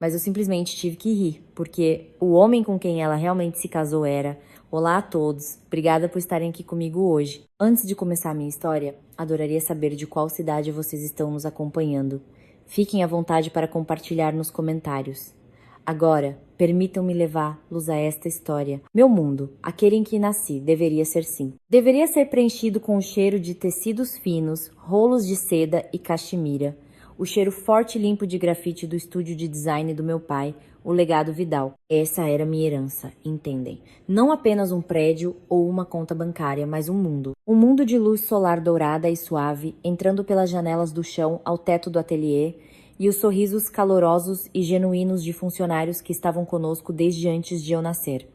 Mas eu simplesmente tive que rir, porque o homem com quem ela realmente se casou era: olá a todos, obrigada por estarem aqui comigo hoje. Antes de começar a minha história, adoraria saber de qual cidade vocês estão nos acompanhando. Fiquem à vontade para compartilhar nos comentários. Agora, permitam-me levar-los a esta história. Meu mundo, aquele em que nasci, deveria ser sim. Deveria ser preenchido com o cheiro de tecidos finos, rolos de seda e caxemira. O cheiro forte e limpo de grafite do estúdio de design do meu pai, o legado Vidal. Essa era minha herança, entendem? Não apenas um prédio ou uma conta bancária, mas um mundo. Um mundo de luz solar dourada e suave, entrando pelas janelas do chão ao teto do ateliê, e os sorrisos calorosos e genuínos de funcionários que estavam conosco desde antes de eu nascer.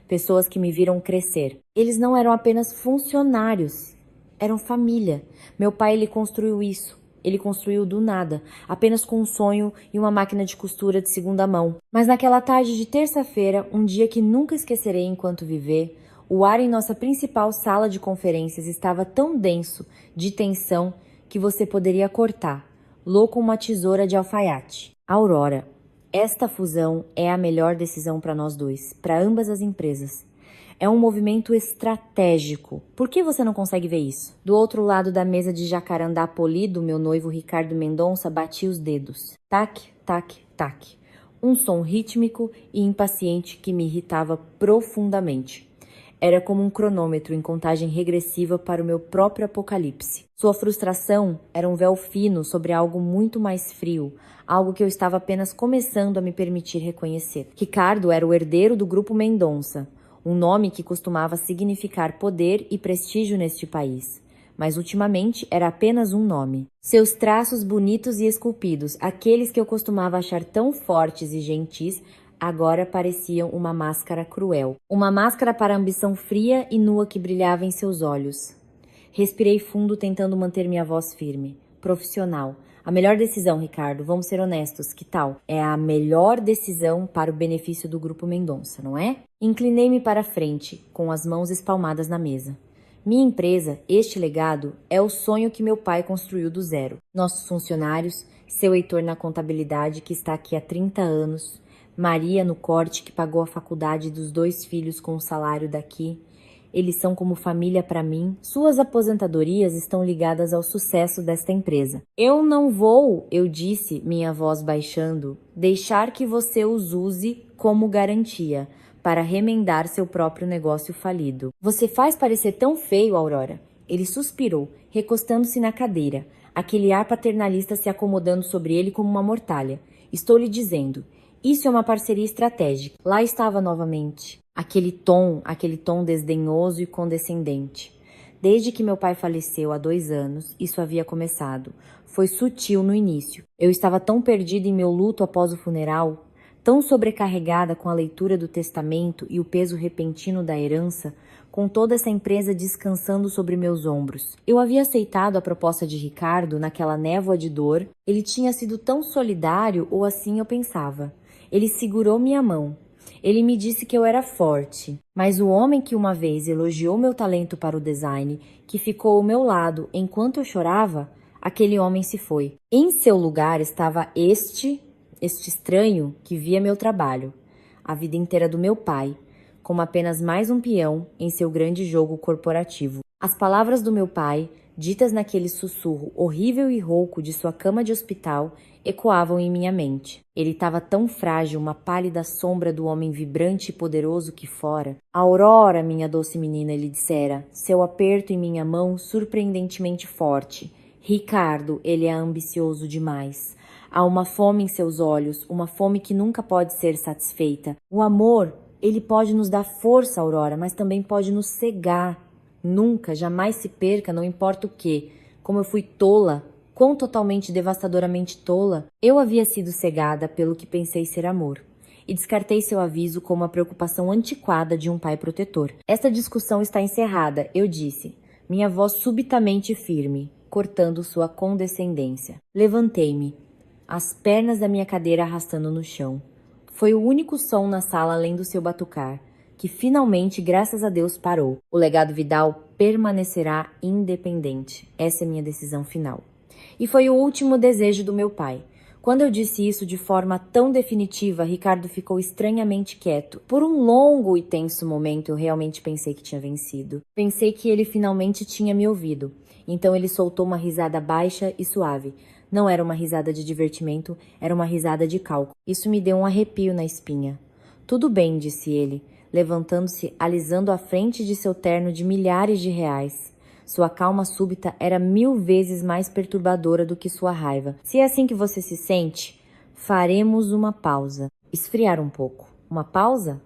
Pessoas que me viram crescer. Eles não eram apenas funcionários, eram família. Meu pai, ele construiu isso. Ele construiu do nada, apenas com um sonho e uma máquina de costura de segunda mão. Mas naquela tarde de terça-feira, um dia que nunca esquecerei enquanto viver, o ar em nossa principal sala de conferências estava tão denso de tensão que você poderia cortar, louco uma tesoura de alfaiate. Aurora, esta fusão é a melhor decisão para nós dois, para ambas as empresas. É um movimento estratégico. Por que você não consegue ver isso? Do outro lado da mesa de jacarandá polido, meu noivo Ricardo Mendonça batia os dedos. Tac, tac, tac. Um som rítmico e impaciente que me irritava profundamente. Era como um cronômetro em contagem regressiva para o meu próprio apocalipse. Sua frustração era um véu fino sobre algo muito mais frio, algo que eu estava apenas começando a me permitir reconhecer. Ricardo era o herdeiro do Grupo Mendonça, um nome que costumava significar poder e prestígio neste país, mas ultimamente era apenas um nome. Seus traços bonitos e esculpidos, aqueles que eu costumava achar tão fortes e gentis, agora pareciam uma máscara cruel. Uma máscara para a ambição fria e nua que brilhava em seus olhos. Respirei fundo, tentando manter minha voz firme. Profissional. A melhor decisão, Ricardo, vamos ser honestos, que tal? É a melhor decisão para o benefício do Grupo Mendonça, não é? Inclinei-me para a frente, com as mãos espalmadas na mesa. Minha empresa, este legado, é o sonho que meu pai construiu do zero. Nossos funcionários, seu Heitor na contabilidade, que está aqui há 30 anos, Maria no corte, que pagou a faculdade dos 2 filhos com o salário daqui. Eles são como família para mim. Suas aposentadorias estão ligadas ao sucesso desta empresa. Eu não vou, eu disse, minha voz baixando, deixar que você os use como garantia para remendar seu próprio negócio falido. Você faz parecer tão feio, Aurora. Ele suspirou, recostando-se na cadeira, aquele ar paternalista se acomodando sobre ele como uma mortalha. Estou lhe dizendo, isso é uma parceria estratégica. Lá estava novamente. Aquele tom desdenhoso e condescendente. Desde que meu pai faleceu há 2 anos, isso havia começado. Foi sutil no início. Eu estava tão perdida em meu luto após o funeral, tão sobrecarregada com a leitura do testamento e o peso repentino da herança, com toda essa empresa descansando sobre meus ombros. Eu havia aceitado a proposta de Ricardo naquela névoa de dor. Ele tinha sido tão solidário, ou assim eu pensava. Ele segurou minha mão. Ele me disse que eu era forte, mas o homem que uma vez elogiou meu talento para o design, que ficou ao meu lado enquanto eu chorava, aquele homem se foi. Em seu lugar estava este estranho que via meu trabalho, a vida inteira do meu pai, como apenas mais um peão em seu grande jogo corporativo. As palavras do meu pai, ditas naquele sussurro horrível e rouco de sua cama de hospital, ecoavam em minha mente. Ele estava tão frágil, uma pálida sombra do homem vibrante e poderoso que fora. Aurora, minha doce menina, ele dissera, seu aperto em minha mão surpreendentemente forte. Ricardo, ele é ambicioso demais. Há uma fome em seus olhos, uma fome que nunca pode ser satisfeita. O amor, ele pode nos dar força, Aurora, mas também pode nos cegar. Nunca, jamais se perca, não importa o quê. Como eu fui tola, quão totalmente devastadoramente tola, eu havia sido cegada pelo que pensei ser amor. E descartei seu aviso como a preocupação antiquada de um pai protetor. Esta discussão está encerrada, eu disse, minha voz subitamente firme, cortando sua condescendência. Levantei-me, as pernas da minha cadeira arrastando no chão. Foi o único som na sala além do seu batucar, que finalmente, graças a Deus, parou. O legado Vidal permanecerá independente. Essa é minha decisão final. E foi o último desejo do meu pai. Quando eu disse isso de forma tão definitiva, Ricardo ficou estranhamente quieto. Por um longo e tenso momento, eu realmente pensei que tinha vencido. Pensei que ele finalmente tinha me ouvido. Então ele soltou uma risada baixa e suave. Não era uma risada de divertimento, era uma risada de cálculo. Isso me deu um arrepio na espinha. Tudo bem, disse ele, levantando-se, alisando a frente de seu terno de milhares de reais. Sua calma súbita era 1000 vezes mais perturbadora do que sua raiva. Se é assim que você se sente, faremos uma pausa. Esfriar um pouco. Uma pausa?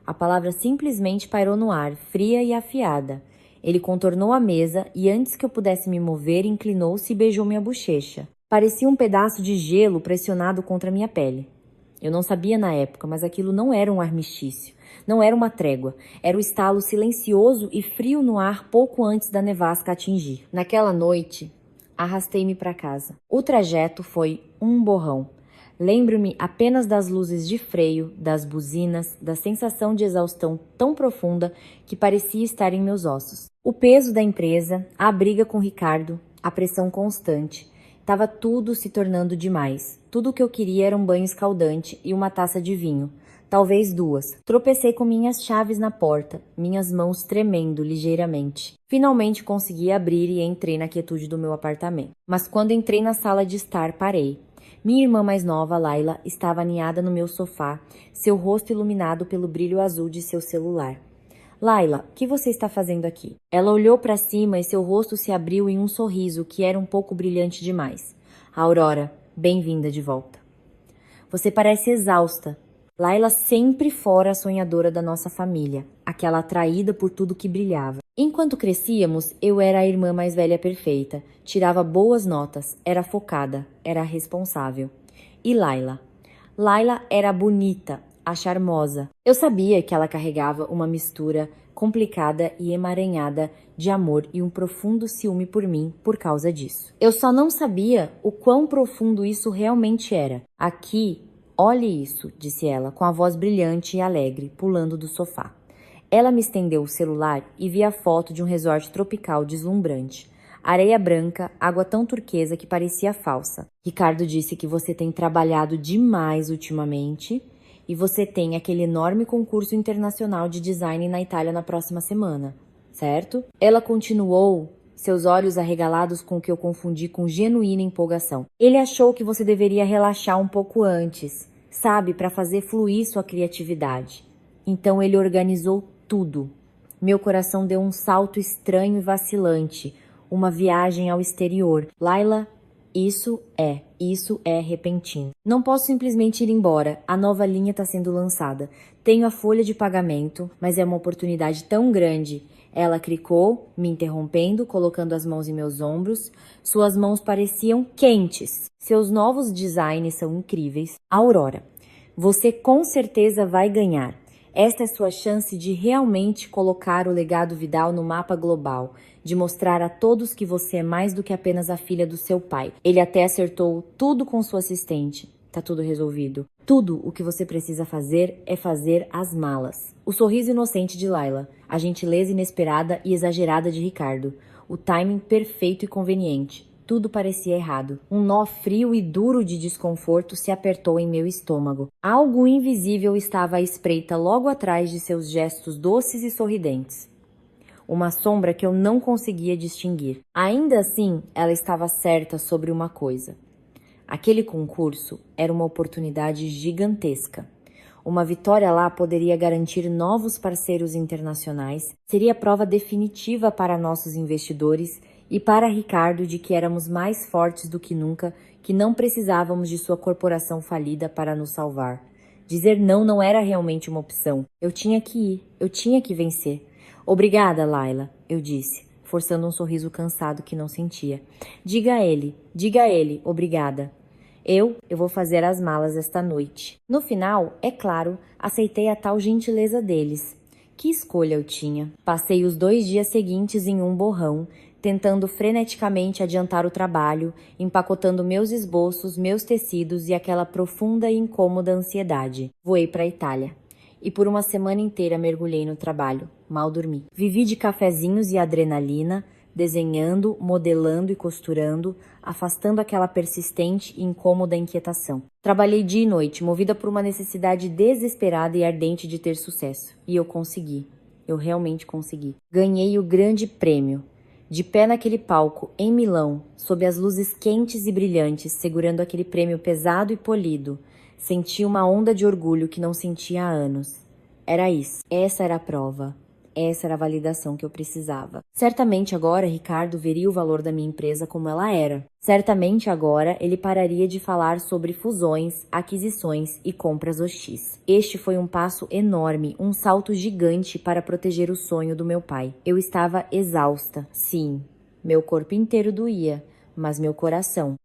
A palavra simplesmente pairou no ar, fria e afiada. Ele contornou a mesa e antes que eu pudesse me mover, inclinou-se e beijou minha bochecha. Parecia um pedaço de gelo pressionado contra minha pele. Eu não sabia na época, mas aquilo não era um armistício. Não era uma trégua. Era o estalo silencioso e frio no ar pouco antes da nevasca atingir. Naquela noite, arrastei-me para casa. O trajeto foi um borrão. Lembro-me apenas das luzes de freio, das buzinas, da sensação de exaustão tão profunda que parecia estar em meus ossos. O peso da empresa, a briga com Ricardo, a pressão constante. Estava tudo se tornando demais. Tudo o que eu queria era um banho escaldante e uma taça de vinho. Talvez 2. Tropecei com minhas chaves na porta, minhas mãos tremendo ligeiramente. Finalmente consegui abrir e entrei na quietude do meu apartamento. Mas quando entrei na sala de estar, parei. Minha irmã mais nova, Laila, estava aninhada no meu sofá, seu rosto iluminado pelo brilho azul de seu celular. Laila, o que você está fazendo aqui? Ela olhou para cima e seu rosto se abriu em um sorriso que era um pouco brilhante demais. Aurora, bem-vinda de volta. Você parece exausta. Laila sempre fora a sonhadora da nossa família, aquela atraída por tudo que brilhava. Enquanto crescíamos, eu era a irmã mais velha perfeita, tirava boas notas, era focada, era responsável. E Laila? Laila era a bonita, a charmosa. Eu sabia que ela carregava uma mistura complicada e emaranhada de amor e um profundo ciúme por mim por causa disso. Eu só não sabia o quão profundo isso realmente era. Aqui, olhe isso, disse ela, com a voz brilhante e alegre, pulando do sofá. Ela me estendeu o celular e vi a foto de um resort tropical deslumbrante. Areia branca, água tão turquesa que parecia falsa. Ricardo disse que você tem trabalhado demais ultimamente e você tem aquele enorme concurso internacional de design na Itália na próxima semana, certo? Ela continuou, seus olhos arregalados com o que eu confundi com genuína empolgação. Ele achou que você deveria relaxar um pouco antes, sabe, para fazer fluir sua criatividade. Então ele organizou tudo. Meu coração deu um salto estranho e vacilante, uma viagem ao exterior. Laila, isso é repentino. Não posso simplesmente ir embora. A nova linha está sendo lançada. Tenho a folha de pagamento, mas é uma oportunidade tão grande. Ela clicou, me interrompendo, colocando as mãos em meus ombros. Suas mãos pareciam quentes. Seus novos designs são incríveis. Aurora, você com certeza vai ganhar. Esta é sua chance de realmente colocar o legado Vidal no mapa global, de mostrar a todos que você é mais do que apenas a filha do seu pai. Ele até acertou tudo com sua assistente. Tá tudo resolvido. Tudo o que você precisa fazer é fazer as malas. O sorriso inocente de Laila, a gentileza inesperada e exagerada de Ricardo, o timing perfeito e conveniente. Tudo parecia errado. Um nó frio e duro de desconforto se apertou em meu estômago. Algo invisível estava à espreita logo atrás de seus gestos doces e sorridentes. Uma sombra que eu não conseguia distinguir. Ainda assim, ela estava certa sobre uma coisa. Aquele concurso era uma oportunidade gigantesca. Uma vitória lá poderia garantir novos parceiros internacionais, seria prova definitiva para nossos investidores e para Ricardo de que éramos mais fortes do que nunca, que não precisávamos de sua corporação falida para nos salvar. Dizer não era realmente uma opção. Eu tinha que ir, eu tinha que vencer. Obrigada, Laila, eu disse, forçando um sorriso cansado que não sentia. Diga a ele, obrigada. Eu vou fazer as malas esta noite. No final, é claro, aceitei a tal gentileza deles. Que escolha eu tinha? Passei os 2 dias seguintes em um borrão, tentando freneticamente adiantar o trabalho, empacotando meus esboços, meus tecidos e aquela profunda e incômoda ansiedade. Voei para a Itália. E por uma semana inteira mergulhei no trabalho. Mal dormi. Vivi de cafezinhos e adrenalina, desenhando, modelando e costurando, afastando aquela persistente e incômoda inquietação. Trabalhei dia e noite, movida por uma necessidade desesperada e ardente de ter sucesso. E eu consegui. Eu realmente consegui. Ganhei o grande prêmio. De pé naquele palco, em Milão, sob as luzes quentes e brilhantes, segurando aquele prêmio pesado e polido, senti uma onda de orgulho que não sentia há anos. Era isso. Essa era a prova. Essa era a validação que eu precisava. Certamente agora Ricardo veria o valor da minha empresa como ela era. Certamente agora ele pararia de falar sobre fusões, aquisições e compras hostis. Este foi um passo enorme, um salto gigante para proteger o sonho do meu pai. Eu estava exausta. Sim, meu corpo inteiro doía, mas meu coração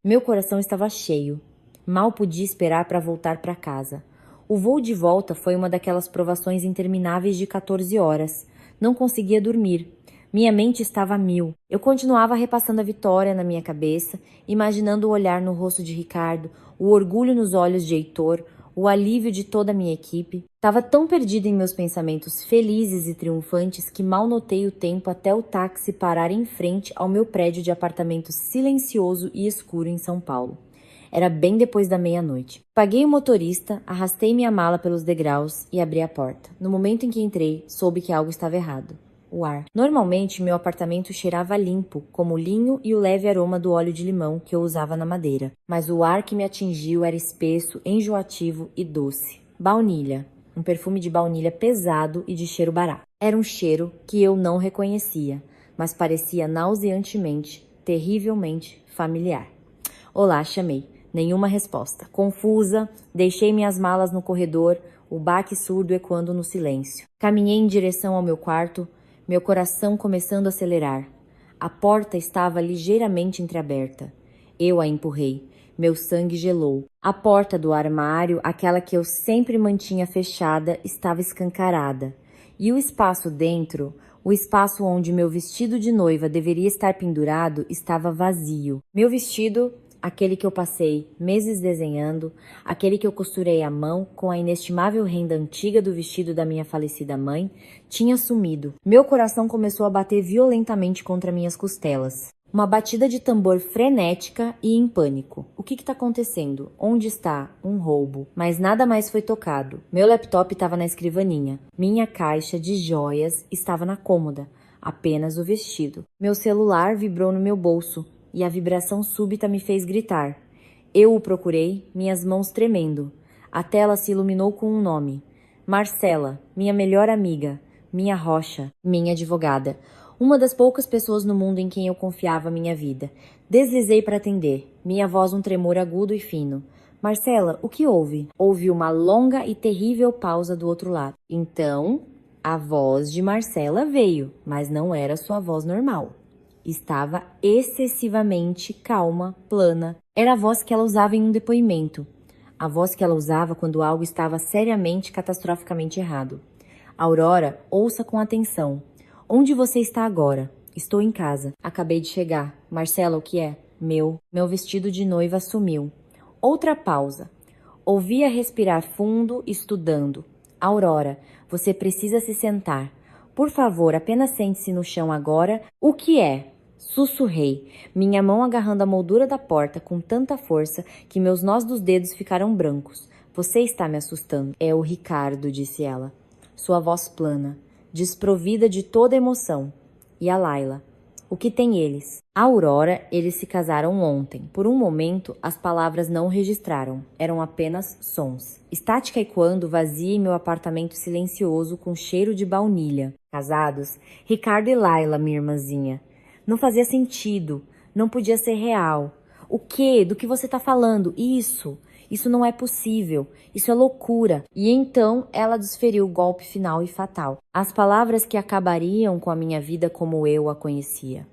estava cheio. Mal podia esperar para voltar para casa. O voo de volta foi uma daquelas provações intermináveis de 14 horas. Não conseguia dormir. Minha mente estava a mil. Eu continuava repassando a vitória na minha cabeça, imaginando o olhar no rosto de Ricardo, o orgulho nos olhos de Heitor, o alívio de toda a minha equipe. Estava tão perdida em meus pensamentos felizes e triunfantes que mal notei o tempo até o táxi parar em frente ao meu prédio de apartamento silencioso e escuro em São Paulo. Era bem depois da meia-noite. Paguei o motorista, arrastei minha mala pelos degraus e abri a porta. No momento em que entrei, soube que algo estava errado. O ar. Normalmente, meu apartamento cheirava limpo, como o linho e o leve aroma do óleo de limão que eu usava na madeira. Mas o ar que me atingiu era espesso, enjoativo e doce. Baunilha. Um perfume de baunilha pesado e de cheiro barato. Era um cheiro que eu não reconhecia, mas parecia nauseantemente, terrivelmente familiar. Olá, chamei. Nenhuma resposta. Confusa, deixei minhas malas no corredor, o baque surdo ecoando no silêncio. Caminhei em direção ao meu quarto, meu coração começando a acelerar. A porta estava ligeiramente entreaberta. Eu a empurrei. Meu sangue gelou. A porta do armário, aquela que eu sempre mantinha fechada, estava escancarada. E o espaço dentro, o espaço onde meu vestido de noiva deveria estar pendurado, estava vazio. Meu vestido, aquele que eu passei meses desenhando, aquele que eu costurei à mão com a inestimável renda antiga do vestido da minha falecida mãe, tinha sumido. Meu coração começou a bater violentamente contra minhas costelas. Uma batida de tambor frenética e em pânico. O que está acontecendo? Onde está? Um roubo. Mas nada mais foi tocado. Meu laptop estava na escrivaninha. Minha caixa de joias estava na cômoda. Apenas o vestido. Meu celular vibrou no meu bolso. E a vibração súbita me fez gritar. Eu o procurei, minhas mãos tremendo. A tela se iluminou com um nome. Marcela, minha melhor amiga, minha rocha, minha advogada. Uma das poucas pessoas no mundo em quem eu confiava minha vida. Deslizei para atender, minha voz um tremor agudo e fino. Marcela, o que houve? Houve uma longa e terrível pausa do outro lado. Então, a voz de Marcela veio, mas não era sua voz normal. Estava excessivamente calma, plana. Era a voz que ela usava em um depoimento. A voz que ela usava quando algo estava seriamente, catastroficamente errado. Aurora, ouça com atenção. Onde você está agora? Estou em casa. Acabei de chegar. Marcela, o que é? Meu vestido de noiva sumiu. Outra pausa. Ouvia respirar fundo, estudando. Aurora, você precisa se sentar. Por favor, apenas sente-se no chão agora. O que é? Sussurrei, minha mão agarrando a moldura da porta com tanta força que meus nós dos dedos ficaram brancos. Você está me assustando. É o Ricardo, disse ela. Sua voz plana, desprovida de toda emoção. E a Laila. O que tem eles? A Aurora, eles se casaram ontem. Por um momento, as palavras não registraram. Eram apenas sons. Estática ecoando vazia em meu apartamento silencioso com cheiro de baunilha. Casados? Ricardo e Laila, minha irmãzinha. Não fazia sentido. Não podia ser real. O quê? Do que você está falando? Isso não é possível. Isso é loucura. E então ela desferiu o golpe final e fatal. As palavras que acabariam com a minha vida como eu a conhecia.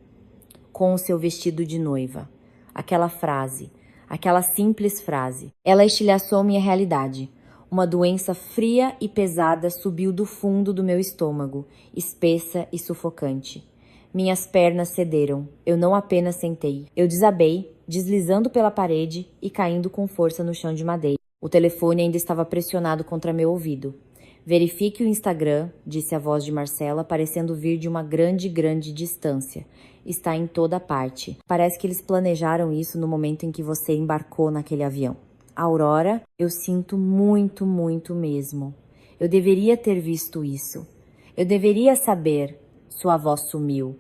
Com o seu vestido de noiva. Aquela frase. Aquela simples frase. Ela estilhaçou minha realidade. Uma doença fria e pesada subiu do fundo do meu estômago, espessa e sufocante. Minhas pernas cederam. Eu não apenas sentei. Eu desabei, deslizando pela parede e caindo com força no chão de madeira. O telefone ainda estava pressionado contra meu ouvido. Verifique o Instagram, disse a voz de Marcela, parecendo vir de uma grande, grande distância. Está em toda parte. Parece que eles planejaram isso no momento em que você embarcou naquele avião. Aurora, eu sinto muito, muito mesmo. Eu deveria ter visto isso. Eu deveria saber. Sua voz sumiu.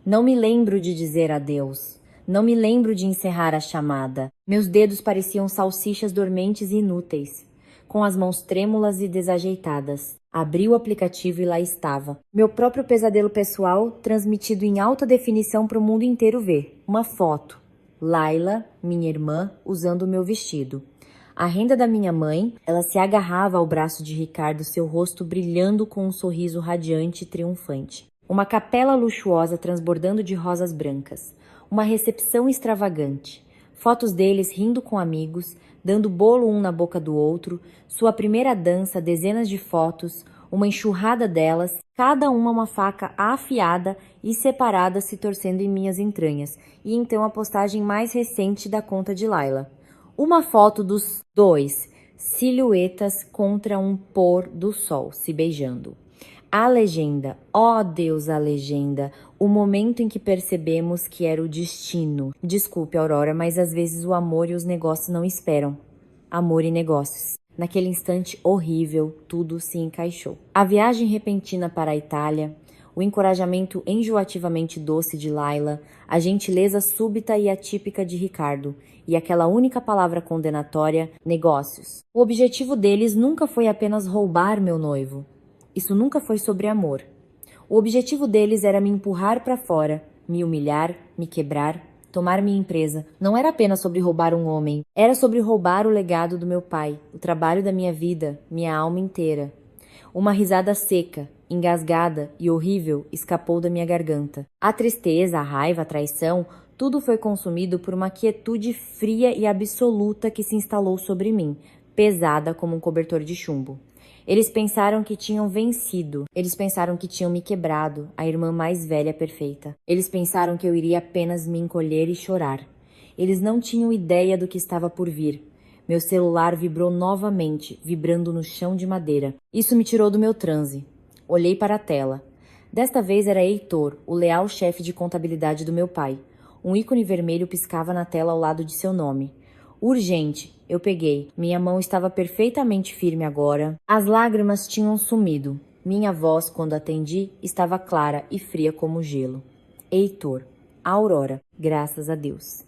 Não me lembro de dizer adeus. Não me lembro de encerrar a chamada. Meus dedos pareciam salsichas dormentes e inúteis, com as mãos trêmulas e desajeitadas. Abri o aplicativo e lá estava. Meu próprio pesadelo pessoal, transmitido em alta definição para o mundo inteiro ver. Uma foto. Laila, minha irmã, usando o meu vestido. A renda da minha mãe, ela se agarrava ao braço de Ricardo, seu rosto brilhando com um sorriso radiante e triunfante. Uma capela luxuosa transbordando de rosas brancas. Uma recepção extravagante. Fotos deles rindo com amigos, dando bolo um na boca do outro, sua primeira dança, dezenas de fotos, uma enxurrada delas, cada uma faca afiada e separada se torcendo em minhas entranhas, e então a postagem mais recente da conta de Laila. Uma foto dos dois, silhuetas contra um pôr do sol, se beijando. A legenda, ó Deus, a legenda, o momento em que percebemos que era o destino. Desculpe, Aurora, mas às vezes o amor e os negócios não esperam. Amor e negócios. Naquele instante horrível, tudo se encaixou. A viagem repentina para a Itália, o encorajamento enjoativamente doce de Laila, a gentileza súbita e atípica de Ricardo, e aquela única palavra condenatória, negócios. O objetivo deles nunca foi apenas roubar meu noivo. Isso nunca foi sobre amor. O objetivo deles era me empurrar para fora, me humilhar, me quebrar, tomar minha empresa. Não era apenas sobre roubar um homem, era sobre roubar o legado do meu pai, o trabalho da minha vida, minha alma inteira. Uma risada seca, engasgada e horrível escapou da minha garganta. A tristeza, a raiva, a traição, tudo foi consumido por uma quietude fria e absoluta que se instalou sobre mim, pesada como um cobertor de chumbo. Eles pensaram que tinham vencido. Eles pensaram que tinham me quebrado, a irmã mais velha perfeita. Eles pensaram que eu iria apenas me encolher e chorar. Eles não tinham ideia do que estava por vir. Meu celular vibrou novamente, vibrando no chão de madeira. Isso me tirou do meu transe. Olhei para a tela. Desta vez era Heitor, o leal chefe de contabilidade do meu pai. Um ícone vermelho piscava na tela ao lado de seu nome. Urgente, eu peguei. Minha mão estava perfeitamente firme agora. As lágrimas tinham sumido. Minha voz, quando atendi, estava clara e fria como gelo. Heitor, Aurora, graças a Deus.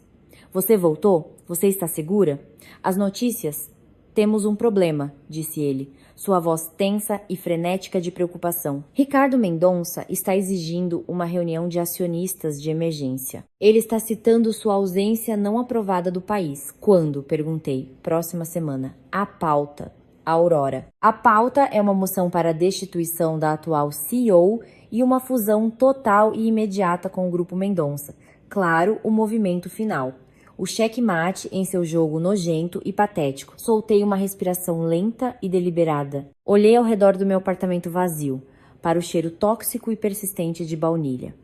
Você voltou? Você está segura? As notícias? Temos um problema, disse ele, sua voz tensa e frenética de preocupação. Ricardo Mendonça está exigindo uma reunião de acionistas de emergência. Ele está citando sua ausência não aprovada do país. Quando? Perguntei. Próxima semana. A pauta. Aurora. A pauta é uma moção para a destituição da atual CEO e uma fusão total e imediata com o Grupo Mendonça. Claro, o movimento final. O checkmate em seu jogo nojento e patético. Soltei uma respiração lenta e deliberada. Olhei ao redor do meu apartamento vazio, para o cheiro tóxico e persistente de baunilha.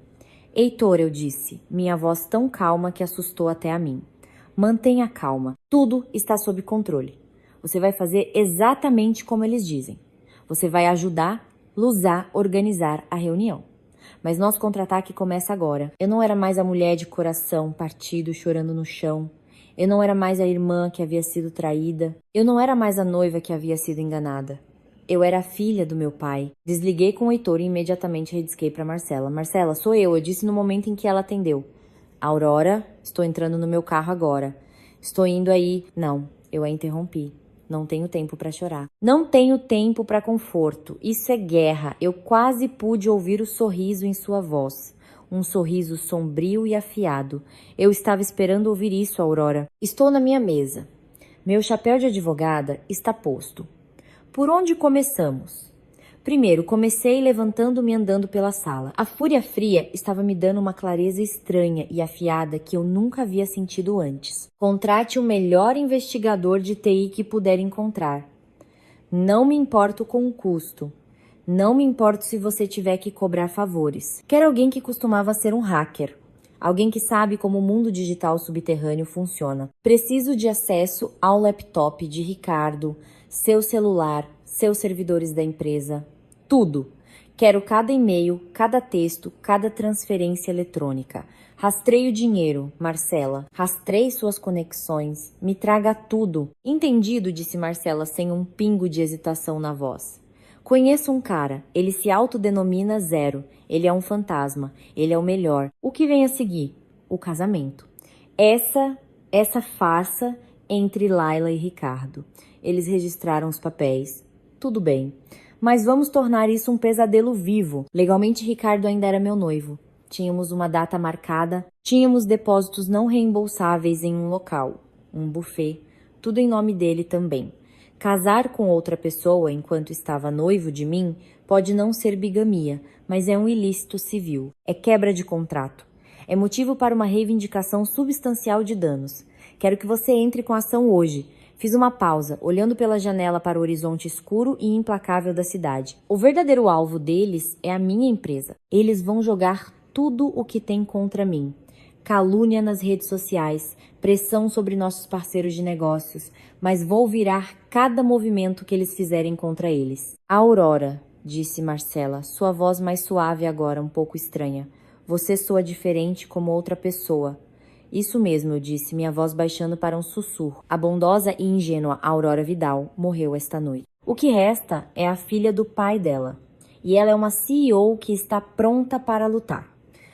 Heitor, eu disse, minha voz tão calma que assustou até a mim. Mantenha calma. Tudo está sob controle. Você vai fazer exatamente como eles dizem. Você vai ajudar, organizar a reunião. Mas nosso contra-ataque começa agora. Eu não era mais a mulher de coração partido chorando no chão. Eu não era mais a irmã que havia sido traída. Eu não era mais a noiva que havia sido enganada. Eu era a filha do meu pai. Desliguei com o Heitor e imediatamente redisquei para Marcela. Marcela, sou eu disse no momento em que ela atendeu. Aurora, estou entrando no meu carro agora. Estou indo aí. Não, eu a interrompi. Não tenho tempo para chorar. Não tenho tempo para conforto. Isso é guerra. Eu quase pude ouvir o sorriso em sua voz. Um sorriso sombrio e afiado. Eu estava esperando ouvir isso, Aurora. Estou na minha mesa. Meu chapéu de advogada está posto. Por onde começamos? Primeiro, comecei levantando-me andando pela sala. A fúria fria estava me dando uma clareza estranha e afiada que eu nunca havia sentido antes. Contrate o melhor investigador de TI que puder encontrar. Não me importo com o custo. Não me importo se você tiver que cobrar favores. Quero alguém que costumava ser um hacker. Alguém que sabe como o mundo digital subterrâneo funciona. Preciso de acesso ao laptop de Ricardo, seu celular, seus servidores da empresa, tudo. Quero cada e-mail, cada texto, cada transferência eletrônica. Rastreie o dinheiro, Marcela. Rastreie suas conexões. Me traga tudo. Entendido, disse Marcela sem um pingo de hesitação na voz. Conheço um cara. Ele se autodenomina Zero. Ele é um fantasma. Ele é o melhor. O que vem a seguir? O casamento. Essa farsa entre Laila e Ricardo. Eles registraram os papéis. Tudo bem. Mas vamos tornar isso um pesadelo vivo. Legalmente, Ricardo ainda era meu noivo. Tínhamos uma data marcada, tínhamos depósitos não reembolsáveis em um local, um buffet, tudo em nome dele também. Casar com outra pessoa enquanto estava noivo de mim pode não ser bigamia, mas é um ilícito civil. É quebra de contrato. É motivo para uma reivindicação substancial de danos. Quero que você entre com a ação hoje. Fiz uma pausa, olhando pela janela para o horizonte escuro e implacável da cidade. O verdadeiro alvo deles é a minha empresa. Eles vão jogar tudo o que tem contra mim. Calúnia nas redes sociais, pressão sobre nossos parceiros de negócios, mas vou virar cada movimento que eles fizerem contra eles. Aurora, disse Marcela, sua voz mais suave agora, um pouco estranha. Você soa diferente como outra pessoa. Isso mesmo, eu disse, minha voz baixando para um sussurro. A bondosa e ingênua Aurora Vidal morreu esta noite. O que resta é a filha do pai dela. E ela é uma CEO que está pronta para lutar.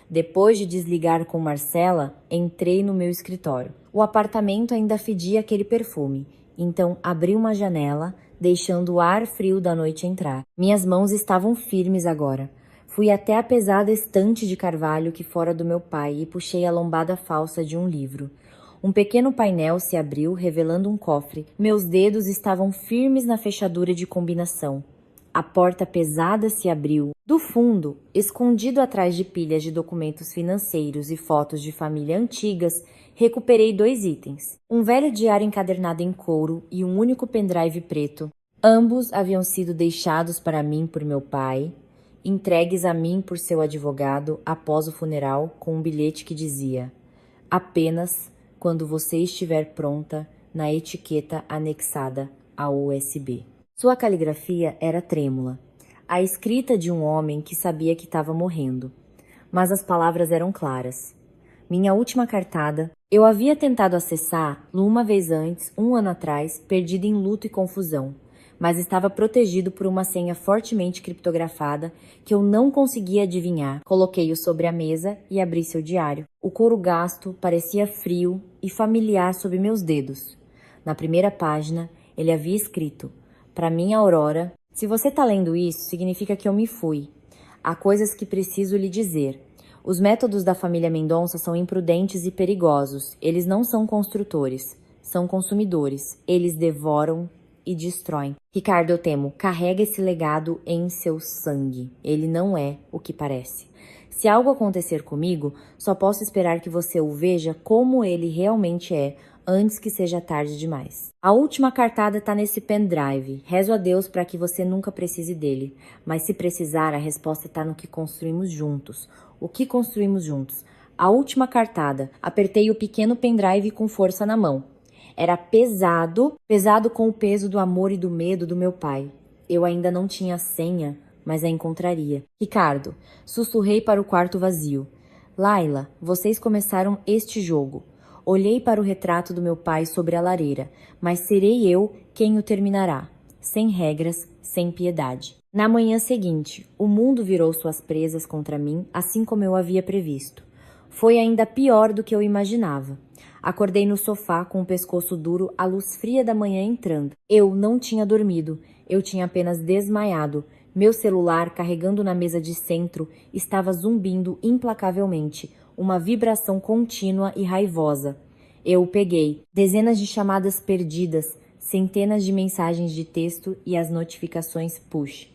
Depois de desligar com Marcela, entrei no meu escritório. O apartamento ainda fedia aquele perfume. Então abri uma janela, deixando o ar frio da noite entrar. Minhas mãos estavam firmes agora. Fui até a pesada estante de carvalho que fora do meu pai e puxei a lombada falsa de um livro. Um pequeno painel se abriu, revelando um cofre. Meus dedos estavam firmes na fechadura de combinação. A porta pesada se abriu. Do fundo, escondido atrás de pilhas de documentos financeiros e fotos de família antigas, recuperei 2 itens. Um velho diário encadernado em couro e um único pendrive preto. Ambos haviam sido deixados para mim por meu pai, entregues a mim por seu advogado após o funeral, com um bilhete que dizia: apenas quando você estiver pronta, na etiqueta anexada ao USB. Sua caligrafia era trêmula, a escrita de um homem que sabia que estava morrendo. Mas as palavras eram claras. Minha última cartada, eu havia tentado acessar uma vez antes, 1 ano atrás, perdido em luto e confusão, mas estava protegido por uma senha fortemente criptografada que eu não conseguia adivinhar. Coloquei-o sobre a mesa e abri seu diário. O couro gasto parecia frio e familiar sob meus dedos. Na primeira página, ele havia escrito: para mim, Aurora, se você tá lendo isso, significa que eu me fui. Há coisas que preciso lhe dizer. Os métodos da família Mendonça são imprudentes e perigosos. Eles não são construtores, são consumidores. Eles devoram e destroem. Ricardo, eu temo, carrega esse legado em seu sangue. Ele não é o que parece. Se algo acontecer comigo, só posso esperar que você o veja como ele realmente é, antes que seja tarde demais. A última cartada tá nesse pendrive. Rezo a Deus para que você nunca precise dele. Mas se precisar, a resposta tá no que construímos juntos. O que construímos juntos? A última cartada. Apertei o pequeno pendrive com força na mão. Era pesado com o peso do amor e do medo do meu pai. Eu ainda não tinha a senha, mas a encontraria. Ricardo, sussurrei para o quarto vazio. Laila, vocês começaram este jogo. Olhei para o retrato do meu pai sobre a lareira, mas serei eu quem o terminará. Sem regras, sem piedade. Na manhã seguinte, o mundo virou suas presas contra mim, assim como eu havia previsto. Foi ainda pior do que eu imaginava. Acordei no sofá com o pescoço duro, a luz fria da manhã entrando. Eu não tinha dormido, eu tinha apenas desmaiado. Meu celular, carregando na mesa de centro, estava zumbindo implacavelmente, uma vibração contínua e raivosa. Eu o peguei. Dezenas de chamadas perdidas, centenas de mensagens de texto e as notificações push.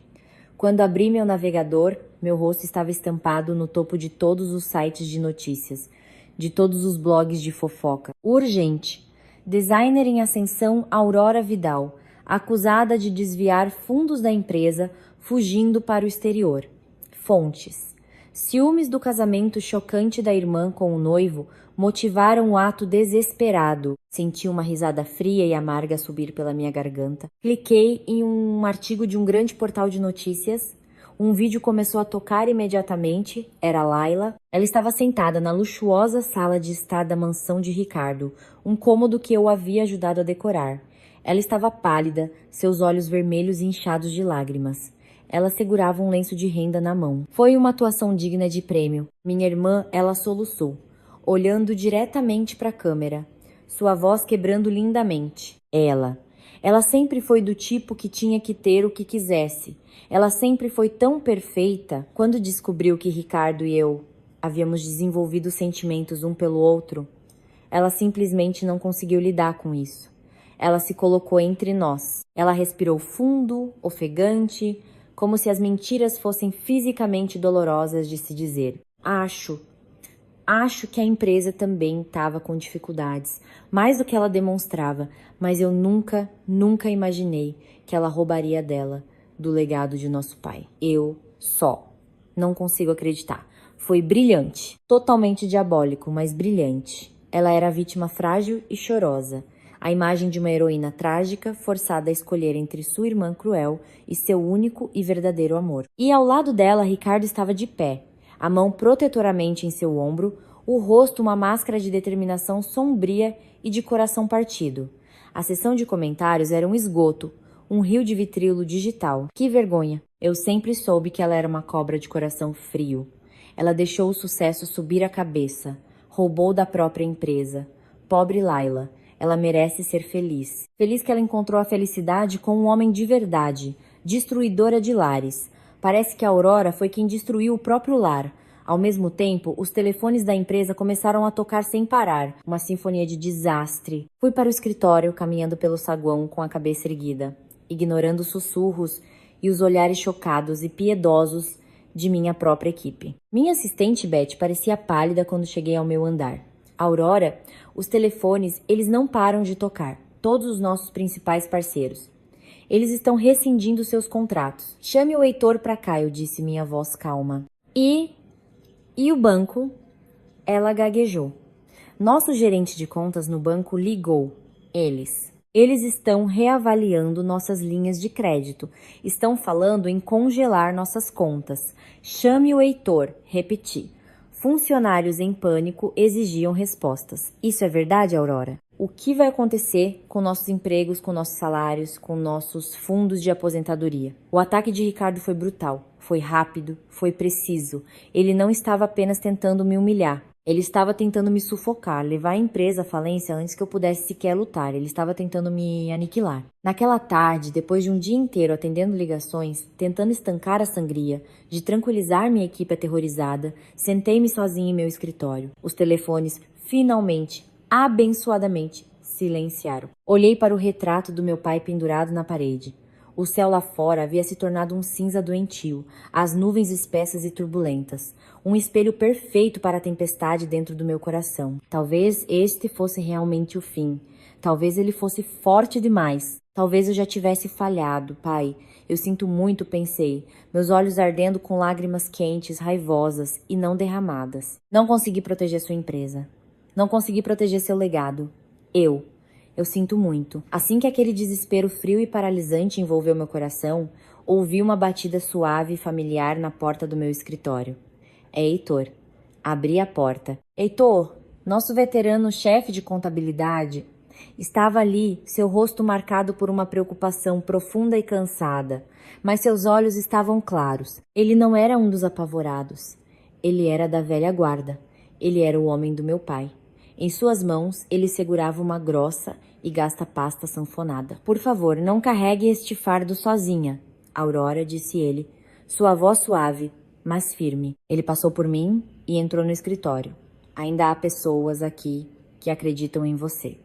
Quando abri meu navegador, meu rosto estava estampado no topo de todos os sites de notícias, de todos os blogs de fofoca. Urgente. Designer em ascensão Aurora Vidal, acusada de desviar fundos da empresa, fugindo para o exterior. Fontes. Ciúmes do casamento chocante da irmã com o noivo motivaram o ato desesperado. Senti uma risada fria e amarga subir pela minha garganta. Cliquei em um artigo de um grande portal de notícias. Um vídeo começou a tocar imediatamente. Era Laila. Ela estava sentada na luxuosa sala de estar da mansão de Ricardo, um cômodo que eu havia ajudado a decorar. Ela estava pálida, seus olhos vermelhos e inchados de lágrimas. Ela segurava um lenço de renda na mão. Foi uma atuação digna de prêmio. Minha irmã, ela soluçou, olhando diretamente para a câmera, sua voz quebrando lindamente. Ela sempre foi do tipo que tinha que ter o que quisesse. Ela sempre foi tão perfeita. Quando descobriu que Ricardo e eu havíamos desenvolvido sentimentos um pelo outro, ela simplesmente não conseguiu lidar com isso. Ela se colocou entre nós. Ela respirou fundo, ofegante, como se as mentiras fossem fisicamente dolorosas de se dizer. Acho que a empresa também estava com dificuldades, mais do que ela demonstrava, mas eu nunca imaginei que ela roubaria dela, do legado de nosso pai. Não consigo acreditar. Foi brilhante, totalmente diabólico, mas brilhante. Ela era a vítima frágil e chorosa, a imagem de uma heroína trágica, forçada a escolher entre sua irmã cruel e seu único e verdadeiro amor. E ao lado dela, Ricardo estava de pé, a mão protetoramente em seu ombro, o rosto uma máscara de determinação sombria e de coração partido. A sessão de comentários era um esgoto, um rio de vitrilo digital. Que vergonha! Eu sempre soube que ela era uma cobra de coração frio. Ela deixou o sucesso subir a cabeça, roubou da própria empresa. Pobre Laila, ela merece ser feliz. Feliz que ela encontrou a felicidade com um homem de verdade, destruidora de lares. Parece que a Aurora foi quem destruiu o próprio lar. Ao mesmo tempo, os telefones da empresa começaram a tocar sem parar, uma sinfonia de desastre. Fui para o escritório, caminhando pelo saguão com a cabeça erguida, ignorando os sussurros e os olhares chocados e piedosos de minha própria equipe. Minha assistente, Beth, parecia pálida quando cheguei ao meu andar. Aurora, os telefones, eles não param de tocar. Todos os nossos principais parceiros. Eles estão rescindindo seus contratos. Chame o Heitor pra cá, eu disse minha voz calma. E o banco? Ela gaguejou. Nosso gerente de contas no banco ligou. Eles estão reavaliando nossas linhas de crédito. Estão falando em congelar nossas contas. Chame o Heitor, repeti. Funcionários em pânico exigiam respostas. Isso é verdade, Aurora? O que vai acontecer com nossos empregos, com nossos salários, com nossos fundos de aposentadoria? O ataque de Ricardo foi brutal, foi rápido, foi preciso. Ele não estava apenas tentando me humilhar. Ele estava tentando me sufocar, levar a empresa à falência antes que eu pudesse sequer lutar. Ele estava tentando me aniquilar. Naquela tarde, depois de um dia inteiro atendendo ligações, tentando estancar a sangria, de tranquilizar minha equipe aterrorizada, sentei-me sozinha em meu escritório. Os telefones, finalmente, abençoadamente, silenciaram. Olhei para o retrato do meu pai pendurado na parede. O céu lá fora havia se tornado um cinza doentio, as nuvens espessas e turbulentas. Um espelho perfeito para a tempestade dentro do meu coração. Talvez este fosse realmente o fim. Talvez ele fosse forte demais. Talvez eu já tivesse falhado, pai. Eu sinto muito, pensei, meus olhos ardendo com lágrimas quentes, raivosas e não derramadas. Não consegui proteger sua empresa. Não consegui proteger seu legado. Eu sinto muito. Assim que aquele desespero frio e paralisante envolveu meu coração, ouvi uma batida suave e familiar na porta do meu escritório. É Heitor. Abri a porta. Heitor, nosso veterano chefe de contabilidade, estava ali, seu rosto marcado por uma preocupação profunda e cansada, mas seus olhos estavam claros. Ele não era um dos apavorados. Ele era da velha guarda. Ele era o homem do meu pai. Em suas mãos, ele segurava uma grossa e gasta pasta sanfonada. Por favor, não carregue este fardo sozinha, Aurora, disse ele, sua voz suave, mas firme. Ele passou por mim e entrou no escritório. Ainda há pessoas aqui que acreditam em você.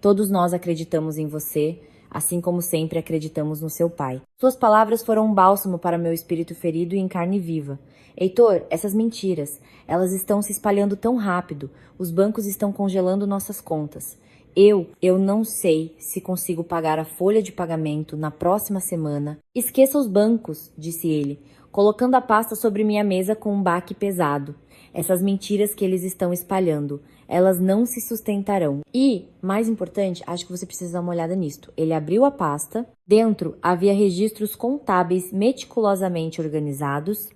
Todos nós acreditamos em você, assim como sempre acreditamos no seu pai. Suas palavras foram um bálsamo para meu espírito ferido e em carne viva. Heitor, essas mentiras, elas estão se espalhando tão rápido. Os bancos estão congelando nossas contas. Eu não sei se consigo pagar a folha de pagamento na próxima semana. Esqueça os bancos, disse ele, colocando a pasta sobre minha mesa com um baque pesado. Essas mentiras que eles estão espalhando, elas não se sustentarão. E, mais importante, acho que você precisa dar uma olhada nisto. Ele abriu a pasta, dentro havia registros contábeis meticulosamente organizados,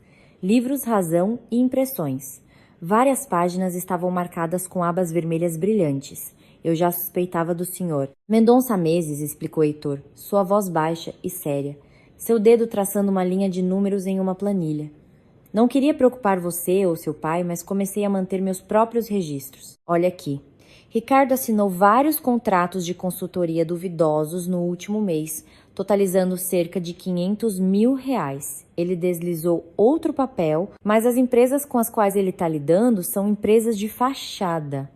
livros razão e impressões. Várias páginas estavam marcadas com abas vermelhas brilhantes. Eu já suspeitava do senhor. Mendonça há meses, explicou Heitor, sua voz baixa e séria, seu dedo traçando uma linha de números em uma planilha. Não queria preocupar você ou seu pai, mas comecei a manter meus próprios registros. Olha aqui. Ricardo assinou vários contratos de consultoria duvidosos no último mês, totalizando cerca de R$ 500.000. Ele deslizou outro papel, mas as empresas com as quais ele está lidando são empresas de fachada.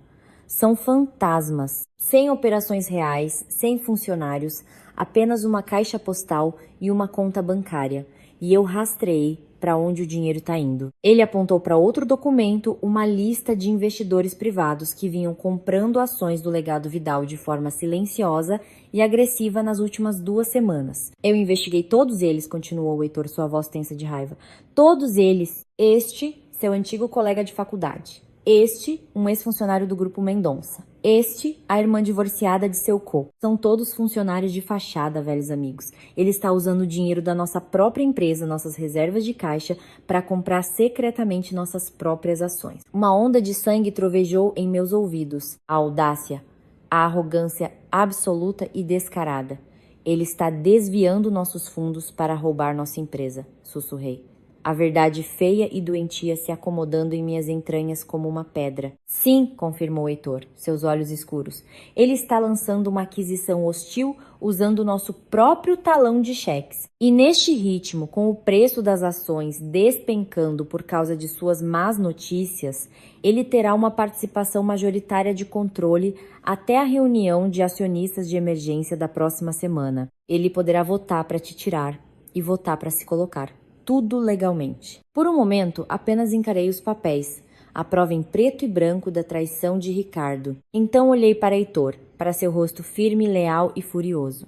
São fantasmas, sem operações reais, sem funcionários, apenas uma caixa postal e uma conta bancária. E eu rastreei para onde o dinheiro está indo. Ele apontou para outro documento uma lista de investidores privados que vinham comprando ações do Legado Vidal de forma silenciosa e agressiva nas últimas 2 semanas. Eu investiguei todos eles, continuou o Heitor, sua voz tensa de raiva. Todos eles, este, seu antigo colega de faculdade. Este, um ex-funcionário do Grupo Mendonça. Este, a irmã divorciada de seu co. São todos funcionários de fachada, velhos amigos. Ele está usando o dinheiro da nossa própria empresa, nossas reservas de caixa, para comprar secretamente nossas próprias ações. Uma onda de sangue trovejou em meus ouvidos. A audácia, a arrogância absoluta e descarada. Ele está desviando nossos fundos para roubar nossa empresa, sussurrei. A verdade feia e doentia se acomodando em minhas entranhas como uma pedra. Sim, confirmou Heitor, seus olhos escuros. Ele está lançando uma aquisição hostil usando o nosso próprio talão de cheques. E neste ritmo, com o preço das ações despencando por causa de suas más notícias, ele terá uma participação majoritária de controle até a reunião de acionistas de emergência da próxima semana. Ele poderá votar para te tirar e votar para se colocar. Tudo legalmente. Por um momento, apenas encarei os papéis, a prova em preto e branco da traição de Ricardo. Então olhei para Heitor, para seu rosto firme, leal e furioso.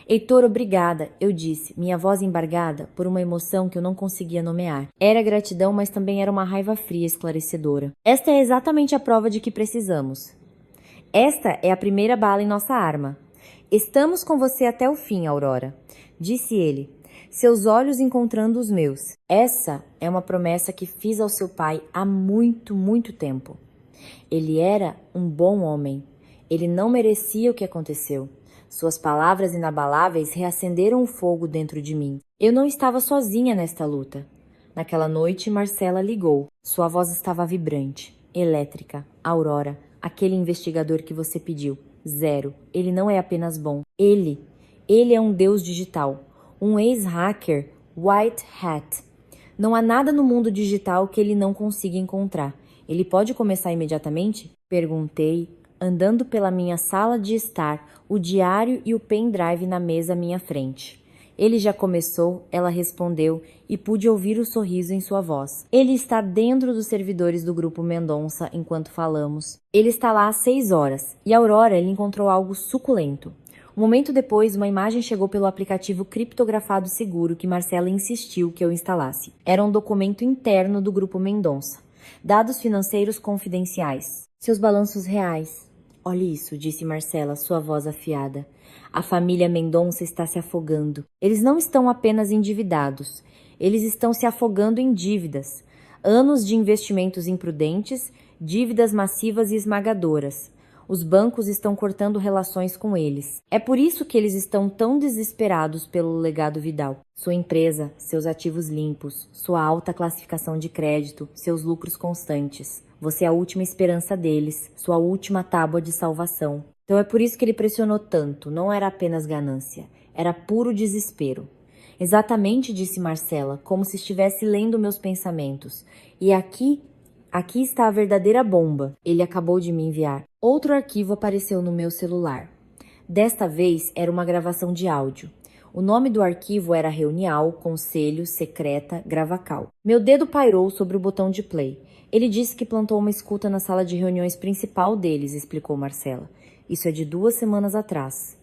Heitor, obrigada, eu disse, minha voz embargada por uma emoção que eu não conseguia nomear. Era gratidão, mas também era uma raiva fria e esclarecedora. Esta é exatamente a prova de que precisamos. Esta é a primeira bala em nossa arma. Estamos com você até o fim, Aurora, disse ele, seus olhos encontrando os meus. Essa é uma promessa que fiz ao seu pai há muito, muito tempo. Ele era um bom homem. Ele não merecia o que aconteceu. Suas palavras inabaláveis reacenderam o fogo dentro de mim. Eu não estava sozinha nesta luta. Naquela noite, Marcela ligou. Sua voz estava vibrante, elétrica. Aurora, aquele investigador que você pediu. 0. Ele não é apenas bom. Ele é um deus digital. Um ex-hacker white hat. Não há nada no mundo digital que ele não consiga encontrar. Ele pode começar imediatamente? Perguntei, andando pela minha sala de estar, o diário e o pendrive na mesa à minha frente. Ele já começou, ela respondeu, e pude ouvir o sorriso em sua voz. Ele está dentro dos servidores do Grupo Mendonça enquanto falamos. Ele está lá há 6 horas, e a Aurora ele encontrou algo suculento. Um momento depois, uma imagem chegou pelo aplicativo criptografado seguro que Marcela insistiu que eu instalasse. Era um documento interno do Grupo Mendonça. Dados financeiros confidenciais. Seus balanços reais. Olhe isso, disse Marcela, sua voz afiada. A família Mendonça está se afogando. Eles não estão apenas endividados. Eles estão se afogando em dívidas. Anos de investimentos imprudentes, dívidas massivas e esmagadoras. Os bancos estão cortando relações com eles. É por isso que eles estão tão desesperados pelo Legado Vidal. Sua empresa, seus ativos limpos, sua alta classificação de crédito, seus lucros constantes. Você é a última esperança deles, sua última tábua de salvação. Então é por isso que ele pressionou tanto. Não era apenas ganância, era puro desespero. Exatamente, disse Marcela, como se estivesse lendo meus pensamentos. E aqui está a verdadeira bomba. Ele acabou de me enviar. Outro arquivo apareceu no meu celular. Desta vez era uma gravação de áudio. O nome do arquivo era Reunial, Conselho, Secreta, Gravacal. Meu dedo pairou sobre o botão de play. Ele disse que plantou uma escuta na sala de reuniões principal deles, explicou Marcela. Isso é de 2 semanas atrás.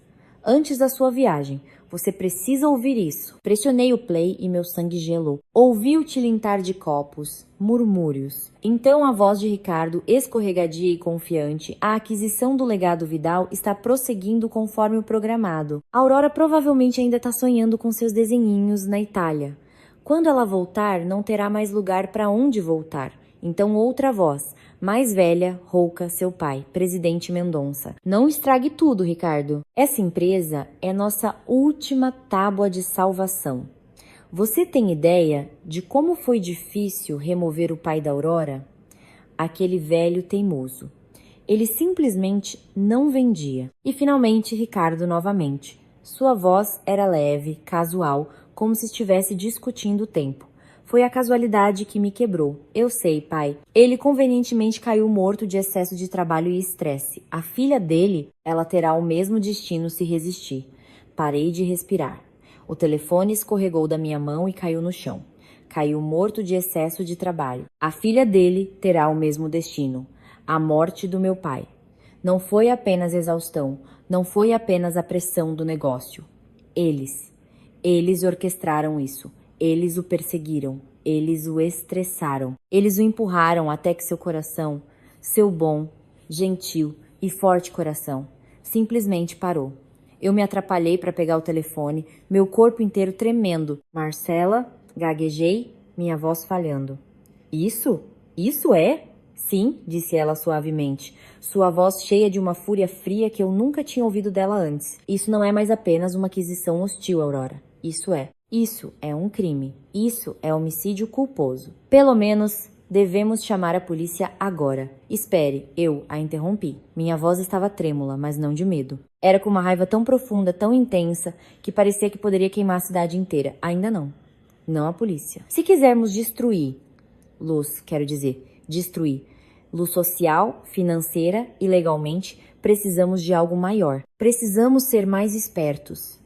Antes da sua viagem, Você precisa ouvir isso. Pressionei o play e meu sangue gelou. Ouvi o tilintar de copos, murmúrios. Então a voz de Ricardo, escorregadia e confiante, a aquisição do legado Vidal está prosseguindo conforme o programado. A Aurora provavelmente ainda está sonhando com seus desenhinhos na Itália. Quando ela voltar, não terá mais lugar para onde voltar. Então outra voz, mais velha, rouca, seu pai, presidente Mendonça. Não estrague tudo, Ricardo. Essa empresa é nossa última tábua de salvação. Você tem ideia de como foi difícil remover o pai da Aurora? Aquele velho teimoso. Ele simplesmente não vendia. E finalmente Ricardo novamente. Sua voz era leve, casual, como se estivesse discutindo o tempo. Foi a casualidade que me quebrou. Eu sei, pai. Ele convenientemente caiu morto de excesso de trabalho e estresse. A filha dele, ela terá o mesmo destino se resistir. Parei de respirar. O telefone escorregou da minha mão e caiu no chão. Caiu morto de excesso de trabalho. A filha dele terá o mesmo destino. A morte do meu pai. Não foi apenas exaustão. Não foi apenas a pressão do negócio. Eles orquestraram isso. Eles o perseguiram, eles o estressaram, eles o empurraram até que seu coração, seu bom, gentil e forte coração, simplesmente parou. Eu me atrapalhei para pegar o telefone, meu corpo inteiro tremendo. Marcela, gaguejei, minha voz falhando. Isso? Isso é? Sim, disse ela suavemente, sua voz cheia de uma fúria fria que eu nunca tinha ouvido dela antes. Isso não é mais apenas uma aquisição hostil, Aurora. Isso é um crime. Isso é homicídio culposo. Pelo menos devemos chamar a polícia agora. Espere, eu a interrompi. Minha voz estava trêmula, mas não de medo. Era com uma raiva tão profunda, tão intensa, que parecia que poderia queimar a cidade inteira. Ainda não. Não a polícia. Se quisermos destruir luz social, financeira e legalmente, precisamos de algo maior. Precisamos ser mais espertos.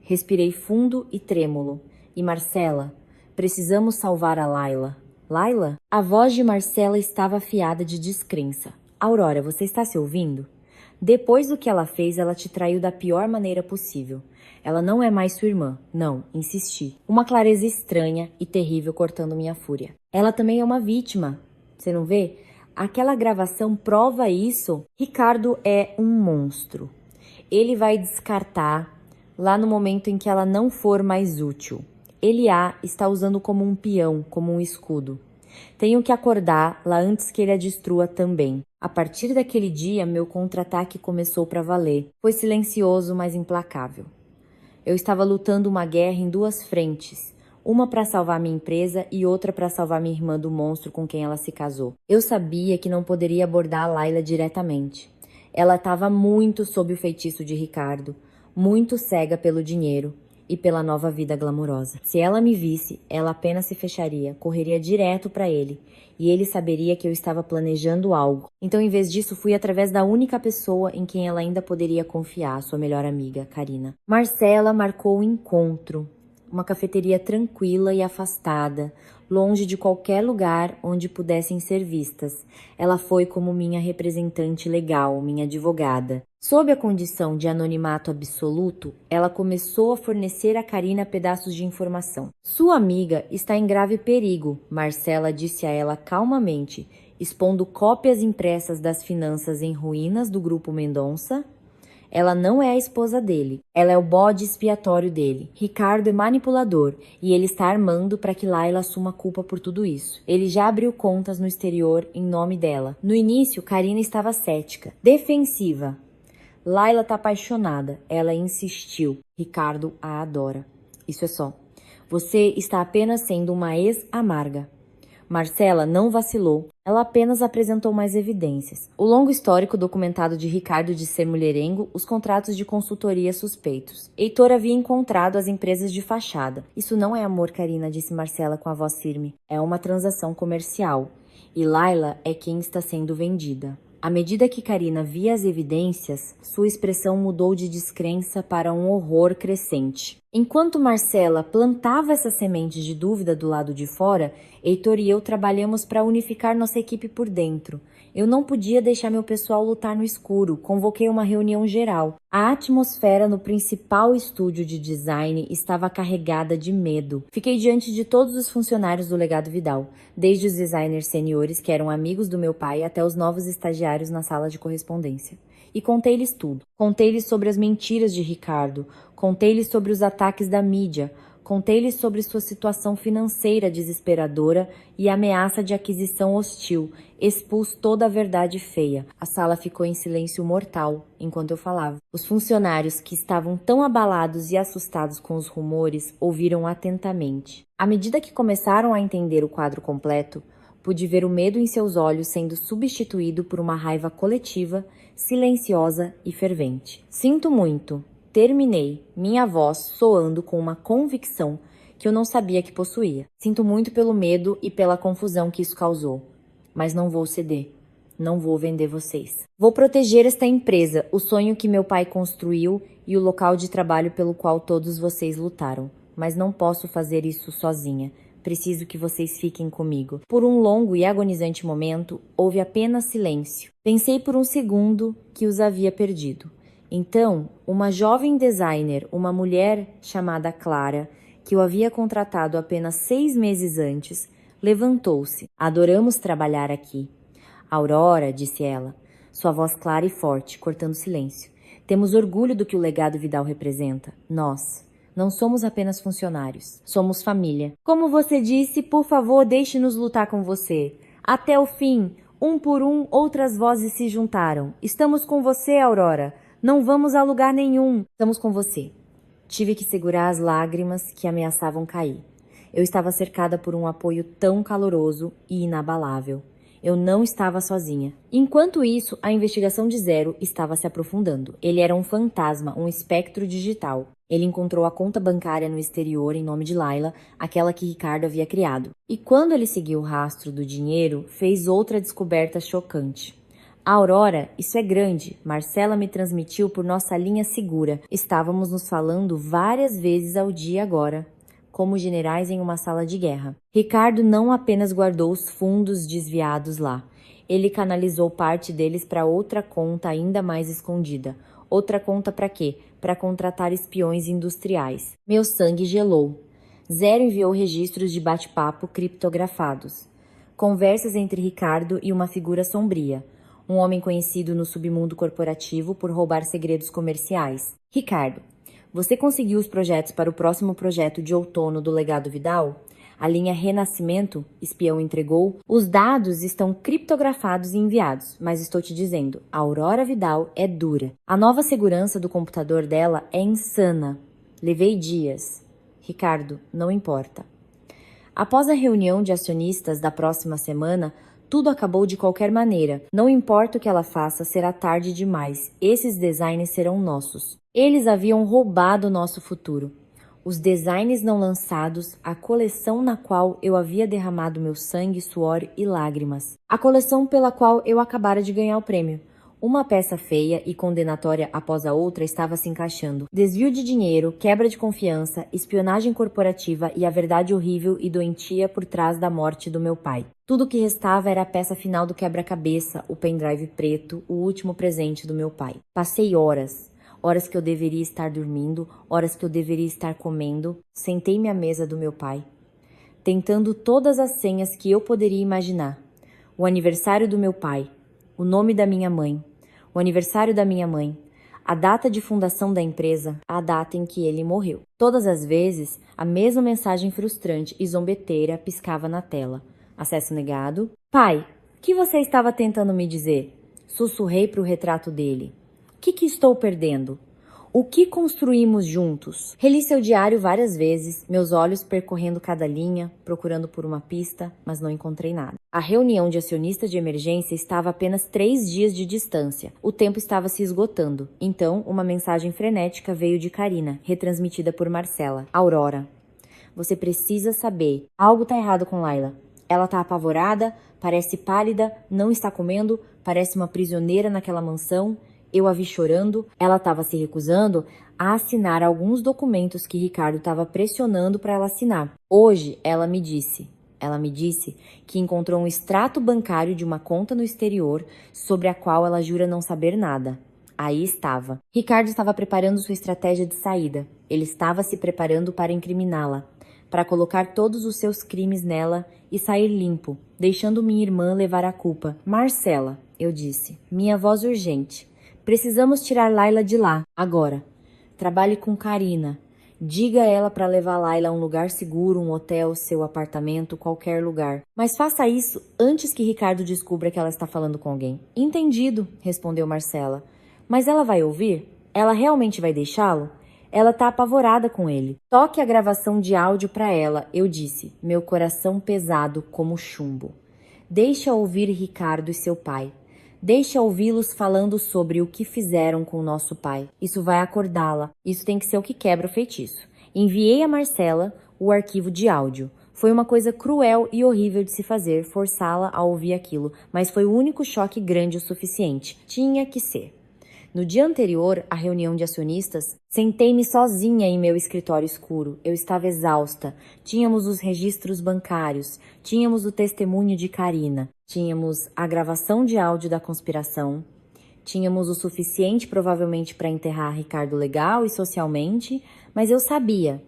Respirei fundo e trêmulo. E Marcela, precisamos salvar a Laila. Laila? A voz de Marcela estava afiada de descrença. Aurora, você está se ouvindo? Depois do que ela fez, ela te traiu da pior maneira possível. Ela não é mais sua irmã. Não, insisti. Uma clareza estranha e terrível cortando minha fúria. Ela também é uma vítima. Você não vê? Aquela gravação prova isso. Ricardo é um monstro. Ele vai descartar lá no momento em que ela não for mais útil. Ele a está usando como um peão, como um escudo. Tenho que acordar lá antes que ele a destrua também. A partir daquele dia, meu contra-ataque começou para valer. Foi silencioso, mas implacável. Eu estava lutando uma guerra em duas frentes. Uma para salvar minha empresa e outra para salvar minha irmã do monstro com quem ela se casou. Eu sabia que não poderia abordar a Laila diretamente. Ela estava muito sob o feitiço de Ricardo. Muito cega pelo dinheiro e pela nova vida glamurosa. Se ela me visse, ela apenas se fecharia, correria direto para ele, e ele saberia que eu estava planejando algo. Então, em vez disso, fui através da única pessoa em quem ela ainda poderia confiar, sua melhor amiga, Karina. Marcela marcou o encontro. Uma cafeteria tranquila e afastada, longe de qualquer lugar onde pudessem ser vistas. Ela foi como minha representante legal, minha advogada. Sob a condição de anonimato absoluto, ela começou a fornecer a Karina pedaços de informação. Sua amiga está em grave perigo, Marcela disse a ela calmamente, expondo cópias impressas das finanças em ruínas do grupo Mendonça. Ela não é a esposa dele, ela é o bode expiatório dele. Ricardo é manipulador e ele está armando para que Laila assuma a culpa por tudo isso. Ele já abriu contas no exterior em nome dela. No início, Karina estava cética, defensiva. Laila tá apaixonada, ela insistiu. Ricardo a adora. Isso é só. Você está apenas sendo uma ex-amarga. Marcela não vacilou, ela apenas apresentou mais evidências. O longo histórico documentado de Ricardo de ser mulherengo, os contratos de consultoria suspeitos. Heitor havia encontrado as empresas de fachada. Isso não é amor, Karina, disse Marcela com a voz firme. É uma transação comercial. E Laila é quem está sendo vendida. À medida que Karina via as evidências, sua expressão mudou de descrença para um horror crescente. Enquanto Marcela plantava essas sementes de dúvida do lado de fora, Heitor e eu trabalhamos para unificar nossa equipe por dentro. Eu não podia deixar meu pessoal lutar no escuro, convoquei uma reunião geral. A atmosfera no principal estúdio de design estava carregada de medo. Fiquei diante de todos os funcionários do Legado Vidal, desde os designers seniores que eram amigos do meu pai até os novos estagiários na sala de correspondência. E contei-lhes tudo. Contei-lhes sobre as mentiras de Ricardo, contei-lhes sobre os ataques da mídia, contei-lhes sobre sua situação financeira desesperadora e ameaça de aquisição hostil. Expus toda a verdade feia. A sala ficou em silêncio mortal enquanto eu falava. Os funcionários, que estavam tão abalados e assustados com os rumores, ouviram atentamente. À medida que começaram a entender o quadro completo, pude ver o medo em seus olhos sendo substituído por uma raiva coletiva, silenciosa e fervente. Sinto muito. Terminei, minha voz soando com uma convicção que eu não sabia que possuía. Sinto muito pelo medo e pela confusão que isso causou, mas não vou ceder. Não vou vender vocês. Vou proteger esta empresa, o sonho que meu pai construiu e o local de trabalho pelo qual todos vocês lutaram. Mas não posso fazer isso sozinha. Preciso que vocês fiquem comigo. Por um longo e agonizante momento, houve apenas silêncio. Pensei por um segundo que os havia perdido. Então, uma jovem designer, uma mulher chamada Clara, que eu havia contratado apenas 6 meses antes, levantou-se. Adoramos trabalhar aqui. Aurora, disse ela, sua voz clara e forte, cortando silêncio. Temos orgulho do que o Legado Vidal representa. Nós não somos apenas funcionários, somos família. Como você disse, por favor, deixe-nos lutar com você. Até o fim, um por um, outras vozes se juntaram. Estamos com você, Aurora. Não vamos a lugar nenhum. Estamos com você. Tive que segurar as lágrimas que ameaçavam cair. Eu estava cercada por um apoio tão caloroso e inabalável. Eu não estava sozinha. Enquanto isso, a investigação de Zero estava se aprofundando. Ele era um fantasma, um espectro digital. Ele encontrou a conta bancária no exterior em nome de Laila, aquela que Ricardo havia criado. E quando ele seguiu o rastro do dinheiro, fez outra descoberta chocante. Aurora, isso é grande. Marcela me transmitiu por nossa linha segura. Estávamos nos falando várias vezes ao dia agora, como generais em uma sala de guerra. Ricardo não apenas guardou os fundos desviados lá. Ele canalizou parte deles para outra conta ainda mais escondida. Outra conta para quê? Para contratar espiões industriais. Meu sangue gelou. Zero enviou registros de bate-papo criptografados. Conversas entre Ricardo e uma figura sombria. Um homem conhecido no submundo corporativo por roubar segredos comerciais. Ricardo, você conseguiu os projetos para o próximo projeto de outono do Legado Vidal? A linha Renascimento, espião entregou. Os dados estão criptografados e enviados, mas estou te dizendo, a Aurora Vidal é dura. A nova segurança do computador dela é insana. Levei dias. Ricardo, não importa. Após a reunião de acionistas da próxima semana, tudo acabou de qualquer maneira. Não importa o que ela faça, será tarde demais. Esses designs serão nossos. Eles haviam roubado nosso futuro. Os designs não lançados, a coleção na qual eu havia derramado meu sangue, suor e lágrimas. A coleção pela qual eu acabara de ganhar o prêmio. Uma peça feia e condenatória após a outra estava se encaixando. Desvio de dinheiro, quebra de confiança, espionagem corporativa e a verdade horrível e doentia por trás da morte do meu pai. Tudo o que restava era a peça final do quebra-cabeça, o pendrive preto, o último presente do meu pai. Passei horas que eu deveria estar dormindo, horas que eu deveria estar comendo. Sentei-me à mesa do meu pai, tentando todas as senhas que eu poderia imaginar. O aniversário do meu pai, o nome da minha mãe, o aniversário da minha mãe, a data de fundação da empresa, a data em que ele morreu. Todas as vezes, a mesma mensagem frustrante e zombeteira piscava na tela. Acesso negado. Pai, o que você estava tentando me dizer? Sussurrei para o retrato dele. O que estou perdendo? O que construímos juntos? Reli seu diário várias vezes, meus olhos percorrendo cada linha, procurando por uma pista, mas não encontrei nada. A reunião de acionistas de emergência estava a apenas 3 dias de distância. O tempo estava se esgotando. Então, uma mensagem frenética veio de Karina, retransmitida por Marcela. Aurora, você precisa saber. Algo está errado com Laila. Ela está apavorada, parece pálida, não está comendo, parece uma prisioneira naquela mansão. Eu a vi chorando, ela estava se recusando a assinar alguns documentos que Ricardo estava pressionando para ela assinar. Hoje, ela me disse que encontrou um extrato bancário de uma conta no exterior sobre a qual ela jura não saber nada. Aí estava. Ricardo estava preparando sua estratégia de saída. Ele estava se preparando para incriminá-la, para colocar todos os seus crimes nela e sair limpo, deixando minha irmã levar a culpa. Marcela, eu disse, minha voz urgente. Precisamos tirar Laila de lá, agora. Trabalhe com Karina. Diga a ela para levar Laila a um lugar seguro, um hotel, seu apartamento, qualquer lugar. Mas faça isso antes que Ricardo descubra que ela está falando com alguém. Entendido, respondeu Marcela. Mas ela vai ouvir? Ela realmente vai deixá-lo? Ela está apavorada com ele. Toque a gravação de áudio para ela, eu disse, meu coração pesado como chumbo. Deixa ouvir Ricardo e seu pai. Deixa ouvi-los falando sobre o que fizeram com nosso pai. Isso vai acordá-la. Isso tem que ser o que quebra o feitiço. Enviei a Marcela o arquivo de áudio. Foi uma coisa cruel e horrível de se fazer, forçá-la a ouvir aquilo, mas foi o único choque grande o suficiente. Tinha que ser. No dia anterior à reunião de acionistas, sentei-me sozinha em meu escritório escuro. Eu estava exausta. Tínhamos os registros bancários, tínhamos o testemunho de Karina, tínhamos a gravação de áudio da conspiração, tínhamos o suficiente provavelmente para enterrar Ricardo legal e socialmente, mas eu sabia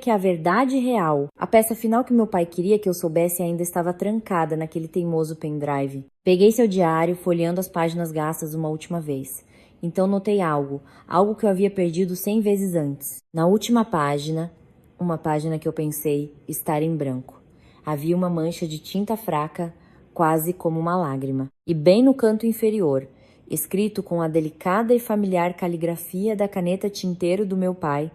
que a verdade real, a peça final que meu pai queria que eu soubesse ainda estava trancada naquele teimoso pendrive. Peguei seu diário, folheando as páginas gastas uma última vez. Então notei algo que eu havia perdido 100 vezes antes. Na última página, uma página que eu pensei estar em branco. Havia uma mancha de tinta fraca, quase como uma lágrima. E bem no canto inferior, escrito com a delicada e familiar caligrafia da caneta tinteiro do meu pai,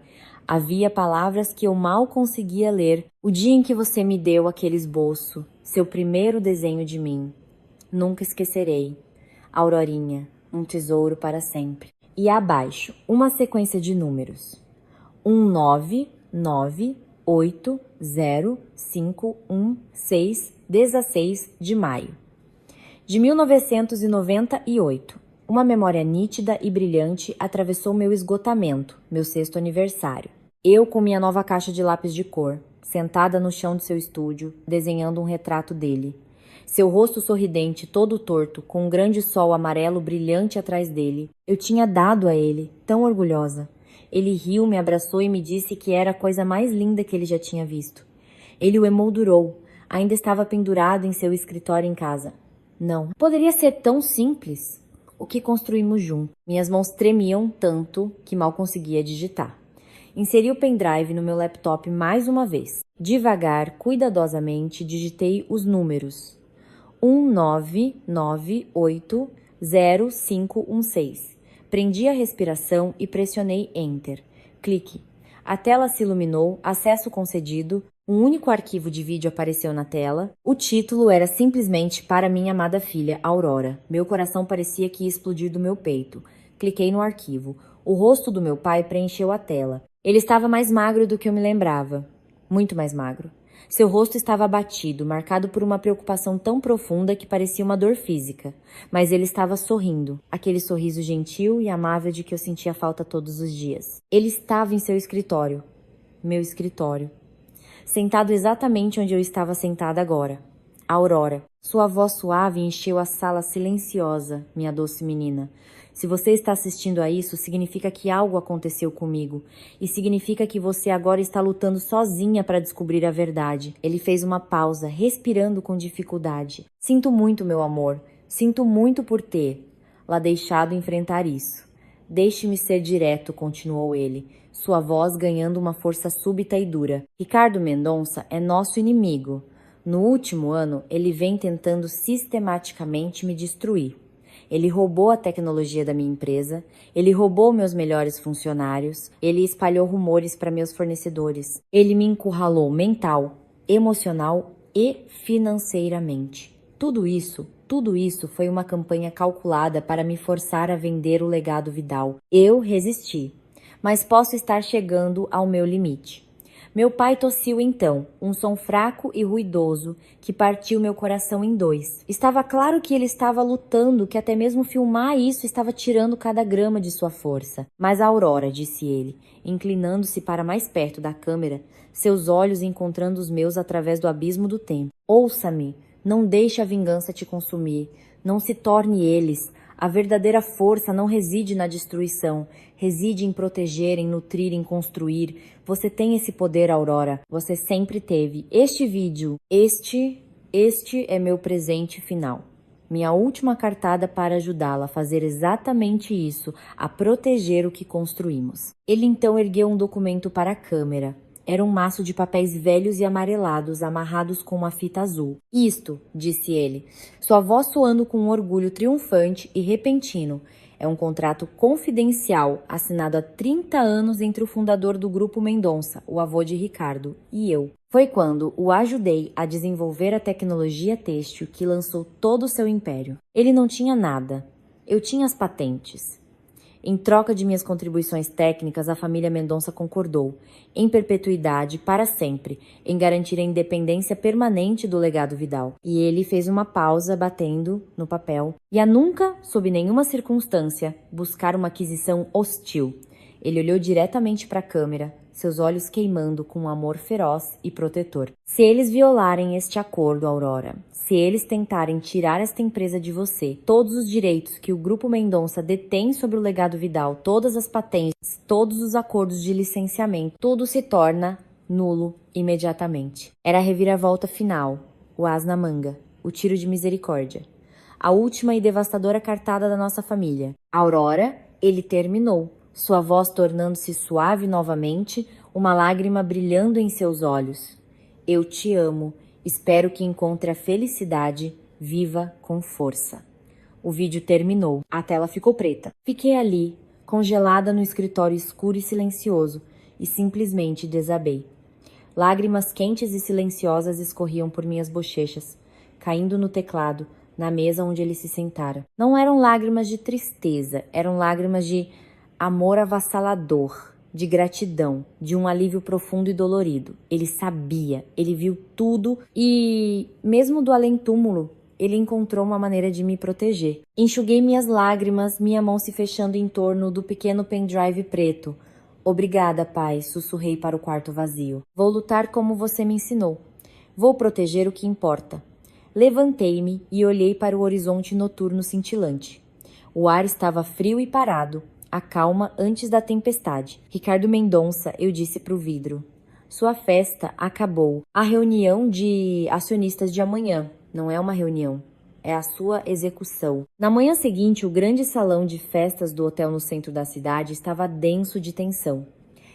havia palavras que eu mal conseguia ler. O dia em que você me deu aquele esboço, seu primeiro desenho de mim. Nunca esquecerei. Aurorinha. Um tesouro para sempre. E abaixo, uma sequência de números. 199805116, 16 de maio. De 1998, uma memória nítida e brilhante atravessou meu esgotamento, meu 6º aniversário. Eu com minha nova caixa de lápis de cor, sentada no chão de seu estúdio, desenhando um retrato dele. Seu rosto sorridente, todo torto, com um grande sol amarelo brilhante atrás dele. Eu tinha dado a ele, tão orgulhosa. Ele riu, me abraçou e me disse que era a coisa mais linda que ele já tinha visto. Ele o emoldurou. Ainda estava pendurado em seu escritório em casa. Não, poderia ser tão simples. O que construímos juntos. Minhas mãos tremiam tanto que mal conseguia digitar. Inseri o pendrive no meu laptop mais uma vez. Devagar, cuidadosamente, digitei os números. 199800516. Prendi a respiração e pressionei Enter. Clique. A tela se iluminou, acesso concedido, um único arquivo de vídeo apareceu na tela. O título era simplesmente Para minha amada filha, Aurora. Meu coração parecia que ia explodir do meu peito. Cliquei no arquivo. O rosto do meu pai preencheu a tela. Ele estava mais magro do que eu me lembrava. Muito mais magro. Seu rosto estava abatido, marcado por uma preocupação tão profunda que parecia uma dor física. Mas ele estava sorrindo, aquele sorriso gentil e amável de que eu sentia falta todos os dias. Ele estava em seu escritório. Meu escritório. Sentado exatamente onde eu estava sentada agora. Aurora. Sua voz suave encheu a sala silenciosa, minha doce menina. Se você está assistindo a isso, significa que algo aconteceu comigo. E significa que você agora está lutando sozinha para descobrir a verdade. Ele fez uma pausa, respirando com dificuldade. Sinto muito, meu amor. Sinto muito por ter lá deixado enfrentar isso. Deixe-me ser direto, continuou ele, sua voz ganhando uma força súbita e dura. Ricardo Mendonça é nosso inimigo. No último ano, ele vem tentando sistematicamente me destruir. Ele roubou a tecnologia da minha empresa, ele roubou meus melhores funcionários, ele espalhou rumores para meus fornecedores. Ele me encurralou mental, emocional e financeiramente. Tudo isso foi uma campanha calculada para me forçar a vender o legado Vidal. Eu resisti, mas posso estar chegando ao meu limite. Meu pai tossiu então, um som fraco e ruidoso que partiu meu coração em dois. Estava claro que ele estava lutando, que até mesmo filmar isso estava tirando cada grama de sua força. Mas Aurora, disse ele, inclinando-se para mais perto da câmera, seus olhos encontrando os meus através do abismo do tempo. Ouça-me, não deixe a vingança te consumir, não se torne eles. A verdadeira força não reside na destruição, reside em proteger, em nutrir, em construir. Você tem esse poder, Aurora. Você sempre teve. Este é meu presente final. Minha última cartada para ajudá-la a fazer exatamente isso, a proteger o que construímos. Ele então ergueu um documento para a câmera. Era um maço de papéis velhos e amarelados, amarrados com uma fita azul. Isto, disse ele, sua voz soando com um orgulho triunfante e repentino. É um contrato confidencial, assinado há 30 anos entre o fundador do Grupo Mendonça, o avô de Ricardo, e eu. Foi quando o ajudei a desenvolver a tecnologia têxtil que lançou todo o seu império. Ele não tinha nada. Eu tinha as patentes. Em troca de minhas contribuições técnicas, a família Mendonça concordou, em perpetuidade, para sempre, em garantir a independência permanente do legado Vidal. E ele fez uma pausa, batendo no papel, e a nunca, sob nenhuma circunstância, buscar uma aquisição hostil. Ele olhou diretamente para a câmera, seus olhos queimando com um amor feroz e protetor. Se eles violarem este acordo, Aurora, se eles tentarem tirar esta empresa de você, todos os direitos que o Grupo Mendonça detém sobre o legado Vidal, todas as patentes, todos os acordos de licenciamento, tudo se torna nulo imediatamente. Era a reviravolta final, o as na manga, o tiro de misericórdia. A última e devastadora cartada da nossa família. Aurora, ele terminou. Sua voz tornando-se suave novamente, uma lágrima brilhando em seus olhos. Eu te amo. Espero que encontre a felicidade. Viva com força. O vídeo terminou. A tela ficou preta. Fiquei ali, congelada no escritório escuro e silencioso, e simplesmente desabei. Lágrimas quentes e silenciosas escorriam por minhas bochechas, caindo no teclado, na mesa onde ele se sentara. Não eram lágrimas de tristeza, eram lágrimas de amor avassalador, de gratidão, de um alívio profundo e dolorido. Ele sabia, ele viu tudo e, mesmo do além-túmulo, ele encontrou uma maneira de me proteger. Enxuguei minhas lágrimas, minha mão se fechando em torno do pequeno pendrive preto. Obrigada, pai, sussurrei para o quarto vazio. Vou lutar como você me ensinou. Vou proteger o que importa. Levantei-me e olhei para o horizonte noturno cintilante. O ar estava frio e parado. A calma antes da tempestade. Ricardo Mendonça, eu disse para o vidro. Sua festa acabou. A reunião de acionistas de amanhã não é uma reunião, é a sua execução. Na manhã seguinte, o grande salão de festas do hotel no centro da cidade estava denso de tensão.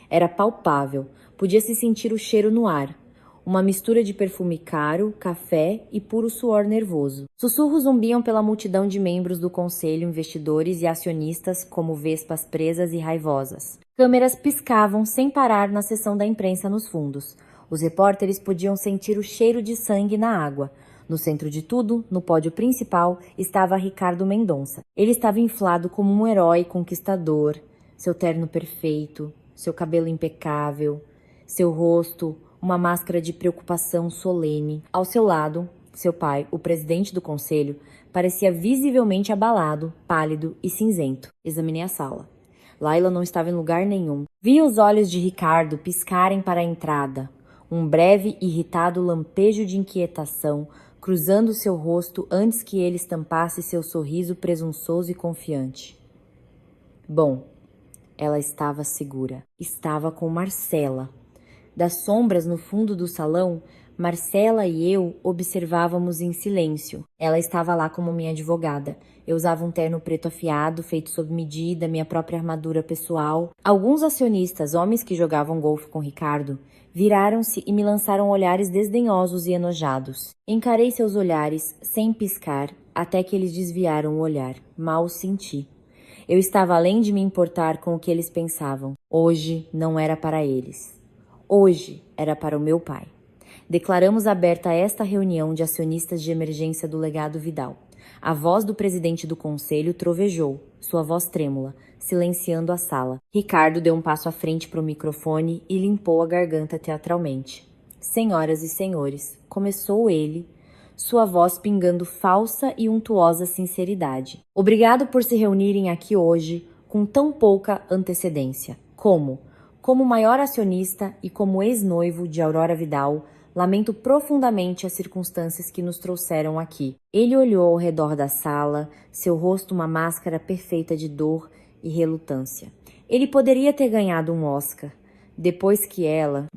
Era palpável, podia-se sentir o cheiro no ar. Uma mistura de perfume caro, café e puro suor nervoso. Sussurros zumbiam pela multidão de membros do conselho, investidores e acionistas como vespas presas e raivosas. Câmeras piscavam sem parar na seção da imprensa nos fundos. Os repórteres podiam sentir o cheiro de sangue na água. No centro de tudo, no pódio principal, estava Ricardo Mendonça. Ele estava inflado como um herói conquistador, seu terno perfeito, seu cabelo impecável, seu rosto uma máscara de preocupação solene. Ao seu lado, seu pai, o presidente do conselho, parecia visivelmente abalado, pálido e cinzento. Examinei a sala. Laila não estava em lugar nenhum. Vi os olhos de Ricardo piscarem para a entrada. Um breve, irritado lampejo de inquietação cruzando seu rosto antes que ele estampasse seu sorriso presunçoso e confiante. Bom, ela estava segura. Estava com Marcela. Das sombras no fundo do salão, Marcela e eu observávamos em silêncio. Ela estava lá como minha advogada. Eu usava um terno preto afiado, feito sob medida, minha própria armadura pessoal. Alguns acionistas, homens que jogavam golfe com Ricardo, viraram-se e me lançaram olhares desdenhosos e enojados. Encarei seus olhares, sem piscar, até que eles desviaram o olhar. Mal os senti. Eu estava além de me importar com o que eles pensavam. Hoje não era para eles. Hoje era para o meu pai. Declaramos aberta esta reunião de acionistas de emergência do legado Vidal. A voz do presidente do conselho trovejou, sua voz trêmula, silenciando a sala. Ricardo deu um passo à frente para o microfone e limpou a garganta teatralmente. Senhoras e senhores, começou ele, sua voz pingando falsa e untuosa sinceridade. Obrigado por se reunirem aqui hoje com tão pouca antecedência. Como maior acionista e como ex-noivo de Aurora Vidal, lamento profundamente as circunstâncias que nos trouxeram aqui. Ele olhou ao redor da sala, seu rosto uma máscara perfeita de dor e relutância. Ele poderia ter ganhado um Oscar. Depois que ela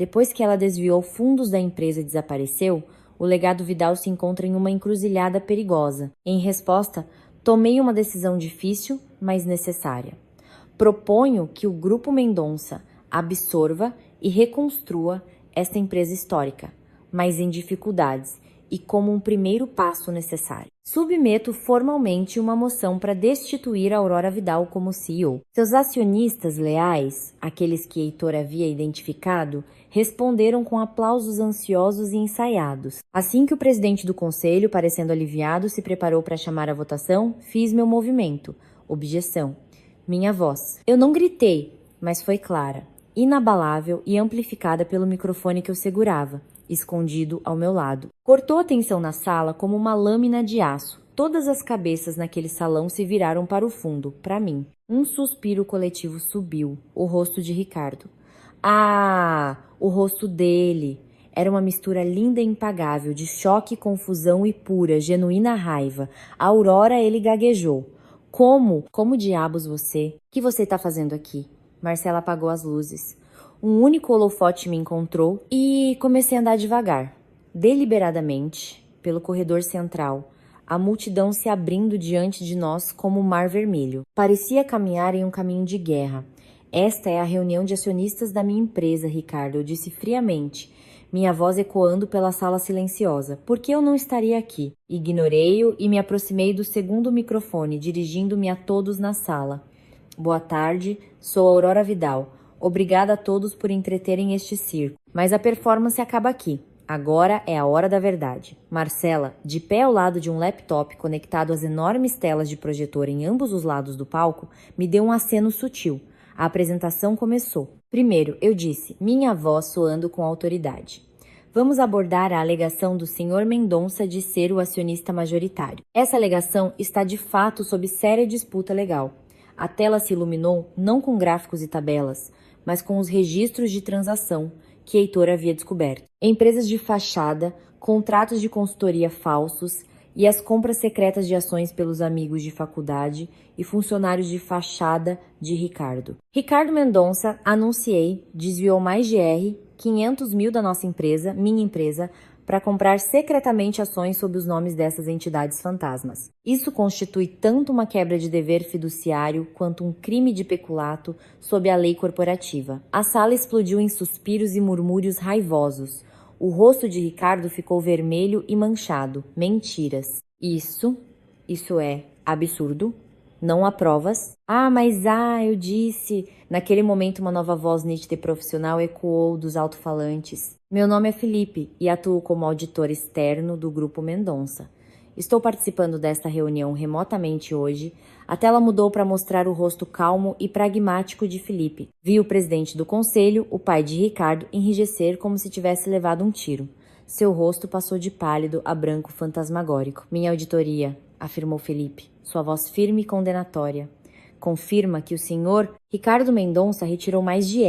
desviou fundos da empresa e desapareceu, o legado Vidal se encontra em uma encruzilhada perigosa. Em resposta, tomei uma decisão difícil, mas necessária. Proponho que o Grupo Mendonça absorva e reconstrua esta empresa histórica, mas em dificuldades e como um primeiro passo necessário. Submeto formalmente uma moção para destituir a Aurora Vidal como CEO. Seus acionistas leais, aqueles que Heitor havia identificado, responderam com aplausos ansiosos e ensaiados. Assim que o presidente do conselho, parecendo aliviado, se preparou para chamar a votação, fiz meu movimento. Objeção. Minha voz. Eu não gritei, mas foi clara, inabalável e amplificada pelo microfone que eu segurava, escondido ao meu lado. Cortou a tensão na sala como uma lâmina de aço. Todas as cabeças naquele salão se viraram para o fundo, para mim. Um suspiro coletivo subiu, o rosto de Ricardo. Ah, o rosto dele! Era uma mistura linda e impagável de choque, confusão e pura, genuína raiva. A Aurora, ele gaguejou. Como diabos você? O que você está fazendo aqui? Marcela apagou as luzes. Um único holofote me encontrou e comecei a andar devagar, deliberadamente, pelo corredor central, a multidão se abrindo diante de nós como um mar vermelho. Parecia caminhar em um caminho de guerra. Esta é a reunião de acionistas da minha empresa, Ricardo, eu disse friamente, minha voz ecoando pela sala silenciosa. Por que eu não estaria aqui? Ignorei-o e me aproximei do segundo microfone, dirigindo-me a todos na sala. Boa tarde, sou Aurora Vidal. Obrigada a todos por entreterem este circo. Mas a performance acaba aqui. Agora é a hora da verdade. Marcela, de pé ao lado de um laptop conectado às enormes telas de projetor em ambos os lados do palco, me deu um aceno sutil. A apresentação começou. Primeiro, eu disse, minha voz soando com autoridade. Vamos abordar a alegação do Sr. Mendonça de ser o acionista majoritário. Essa alegação está de fato sob séria disputa legal. A tela se iluminou não com gráficos e tabelas, mas com os registros de transação que Heitor havia descoberto. Empresas de fachada, contratos de consultoria falsos e as compras secretas de ações pelos amigos de faculdade e funcionários de fachada de Ricardo. Ricardo Mendonça, anunciei, desviou mais de 500 mil da nossa empresa, minha empresa, para comprar secretamente ações sob os nomes dessas entidades fantasmas. Isso constitui tanto uma quebra de dever fiduciário quanto um crime de peculato sob a lei corporativa. A sala explodiu em suspiros e murmúrios raivosos. O rosto de Ricardo ficou vermelho e manchado. Mentiras. Isso é absurdo. Não há provas. Eu disse. Naquele momento, uma nova voz nítida e profissional ecoou dos alto-falantes. Meu nome é Felipe e atuo como auditor externo do Grupo Mendonça. Estou participando desta reunião remotamente hoje. A tela mudou para mostrar o rosto calmo e pragmático de Felipe. Vi o presidente do conselho, o pai de Ricardo, enrijecer como se tivesse levado um tiro. Seu rosto passou de pálido a branco fantasmagórico. Minha auditoria, afirmou Felipe, sua voz firme e condenatória. Confirma que o senhor Ricardo Mendonça retirou mais de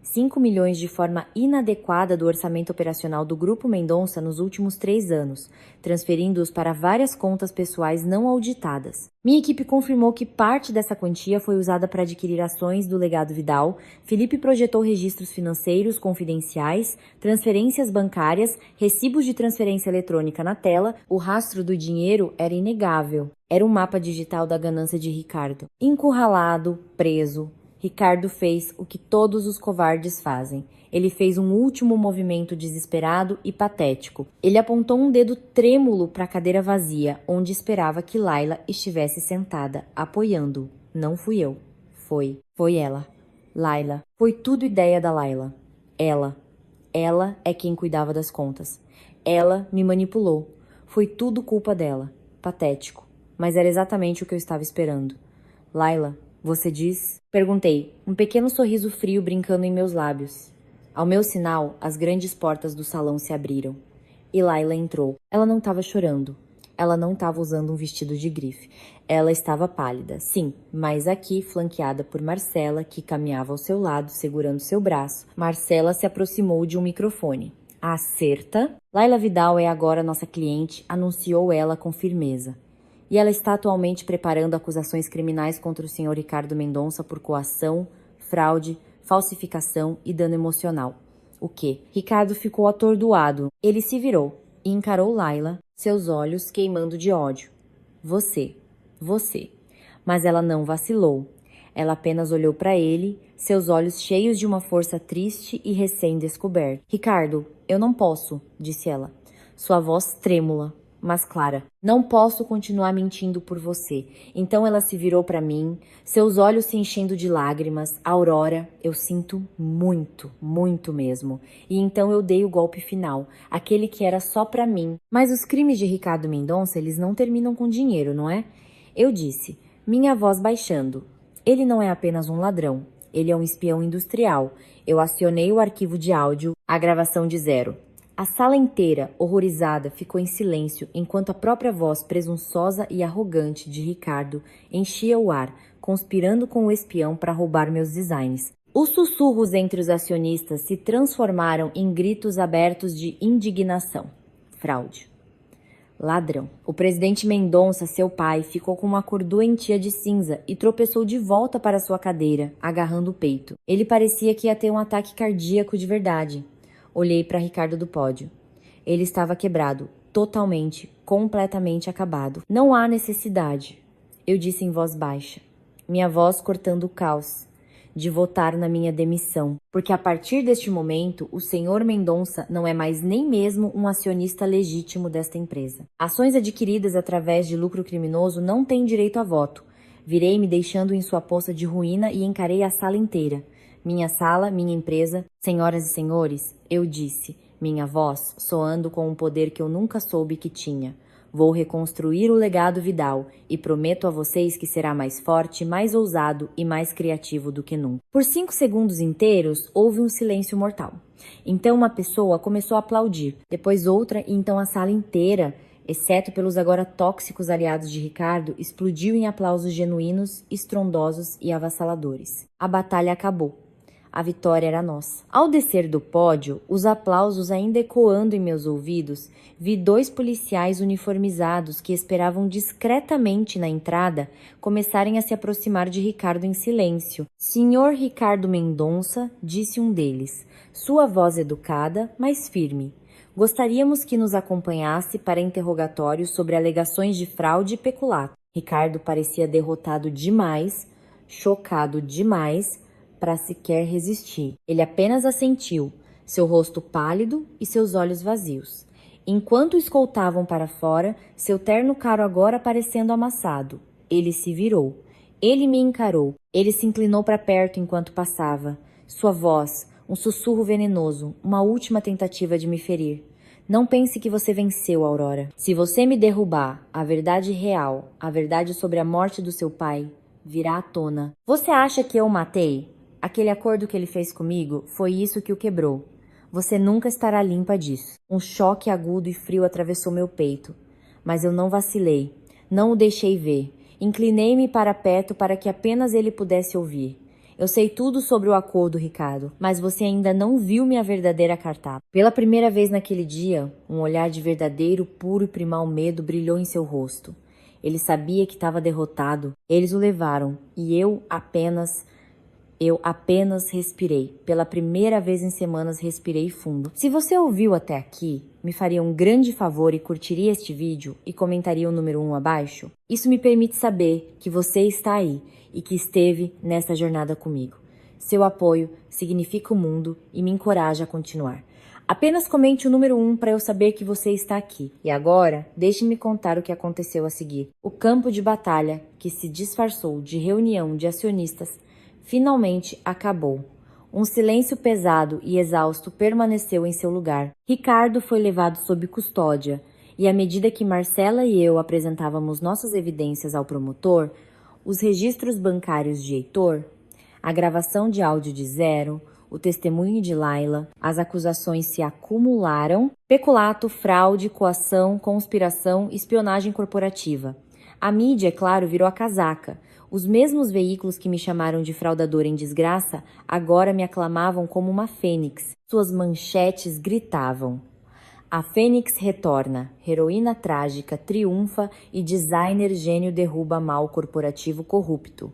5 milhões de forma inadequada do orçamento operacional do Grupo Mendonça nos últimos 3 anos, transferindo-os para várias contas pessoais não auditadas. Minha equipe confirmou que parte dessa quantia foi usada para adquirir ações do legado Vidal. Felipe projetou registros financeiros confidenciais, transferências bancárias, recibos de transferência eletrônica na tela. O rastro do dinheiro era inegável. Era um mapa digital da ganância de Ricardo. Encurralado, preso, Ricardo fez o que todos os covardes fazem. Ele fez um último movimento desesperado e patético. Ele apontou um dedo trêmulo para a cadeira vazia, onde esperava que Laila estivesse sentada, apoiando-o. Não fui eu. Foi ela. Laila. Foi tudo ideia da Laila. Ela é quem cuidava das contas. Ela me manipulou. Foi tudo culpa dela. patético, mas era exatamente o que eu estava esperando. Laila, você diz? Perguntei, um pequeno sorriso frio brincando em meus lábios. Ao meu sinal, as grandes portas do salão se abriram. E Laila entrou. Ela não estava chorando. Ela não estava usando um vestido de grife. Ela estava pálida, sim, mas aqui, flanqueada por Marcela, que caminhava ao seu lado, segurando seu braço, Marcela se aproximou de um microfone. Acerta? Laila Vidal é agora nossa cliente, anunciou ela com firmeza. E ela está atualmente preparando acusações criminais contra o senhor Ricardo Mendonça por coação, fraude, falsificação e dano emocional. O quê? Ricardo ficou atordoado. Ele se virou e encarou Laila, seus olhos queimando de ódio. Você. Mas ela não vacilou. Ela apenas olhou para ele, seus olhos cheios de uma força triste e recém-descoberta. Ricardo, eu não posso, disse ela. Sua voz trêmula, mas clara. Não posso continuar mentindo por você. Então ela se virou para mim, seus olhos se enchendo de lágrimas. Aurora, eu sinto muito, muito mesmo. E então eu dei o golpe final, aquele que era só para mim. Mas os crimes de Ricardo Mendonça, eles não terminam com dinheiro, não é? Eu disse, minha voz baixando. Ele não é apenas um ladrão. Ele é um espião industrial. Eu acionei o arquivo de áudio, a gravação de 0. A sala inteira, horrorizada, ficou em silêncio enquanto a própria voz presunçosa e arrogante de Ricardo enchia o ar, conspirando com o espião para roubar meus designs. Os sussurros entre os acionistas se transformaram em gritos abertos de indignação. Fraude. Ladrão. O presidente Mendonça, seu pai, ficou com uma cor doentia de cinza e tropeçou de volta para sua cadeira, agarrando o peito. Ele parecia que ia ter um ataque cardíaco de verdade. Olhei para Ricardo do pódio. Ele estava quebrado, totalmente, completamente acabado. Não há necessidade, eu disse em voz baixa, minha voz cortando o caos, de votar na minha demissão, porque a partir deste momento, o senhor Mendonça não é mais nem mesmo um acionista legítimo desta empresa. Ações adquiridas através de lucro criminoso não têm direito a voto. Virei-me deixando em sua poça de ruína e encarei a sala inteira. Minha sala, minha empresa, senhoras e senhores, eu disse, minha voz soando com um poder que eu nunca soube que tinha. Vou reconstruir o legado Vidal e prometo a vocês que será mais forte, mais ousado e mais criativo do que nunca. Por 5 segundos inteiros, houve um silêncio mortal. Então uma pessoa começou a aplaudir, depois outra e então a sala inteira, exceto pelos agora tóxicos aliados de Ricardo, explodiu em aplausos genuínos, estrondosos e avassaladores. A batalha acabou. A vitória era nossa. Ao descer do pódio, os aplausos ainda ecoando em meus ouvidos, vi 2 policiais uniformizados que esperavam discretamente na entrada começarem a se aproximar de Ricardo em silêncio. Senhor Ricardo Mendonça, disse um deles, sua voz educada, mas firme. Gostaríamos que nos acompanhasse para interrogatórios sobre alegações de fraude e peculato. Ricardo parecia derrotado demais, chocado demais, para sequer resistir. Ele apenas assentiu, seu rosto pálido e seus olhos vazios. Enquanto o escoltavam para fora, seu terno caro agora parecendo amassado. Ele se virou. Ele me encarou. Ele se inclinou para perto enquanto passava. Sua voz, um sussurro venenoso, uma última tentativa de me ferir. Não pense que você venceu, Aurora. Se você me derrubar, a verdade real, a verdade sobre a morte do seu pai, virá à tona. Você acha que eu o matei? Aquele acordo que ele fez comigo foi isso que o quebrou. Você nunca estará limpa disso. Um choque agudo e frio atravessou meu peito. Mas eu não vacilei. Não o deixei ver. Inclinei-me para perto para que apenas ele pudesse ouvir. Eu sei tudo sobre o acordo, Ricardo, mas você ainda não viu minha verdadeira cartada. Pela primeira vez naquele dia, um olhar de verdadeiro, puro e primal medo brilhou em seu rosto. Ele sabia que estava derrotado. Eles o levaram e eu apenas respirei. Pela primeira vez em semanas, respirei fundo. Se você ouviu até aqui, me faria um grande favor e curtiria este vídeo e comentaria o número 1 abaixo? Isso me permite saber que você está aí e que esteve nesta jornada comigo. Seu apoio significa o mundo e me encoraja a continuar. Apenas comente o número 1 para eu saber que você está aqui. E agora, deixe-me contar o que aconteceu a seguir. O campo de batalha, que se disfarçou de reunião de acionistas, finalmente acabou. Um silêncio pesado e exausto permaneceu em seu lugar. Ricardo foi levado sob custódia E à medida que Marcela e eu apresentávamos nossas evidências ao promotor, os registros bancários de Heitor, a gravação de áudio de Zero, o testemunho de Laila, as acusações se acumularam: peculato, fraude, coação, conspiração, espionagem corporativa. A mídia, é claro, virou a casaca. Os mesmos veículos que me chamaram de fraudadora em desgraça agora me aclamavam como uma fênix. Suas manchetes gritavam: a Fênix retorna, heroína trágica triunfa e designer gênio derruba mal corporativo corrupto.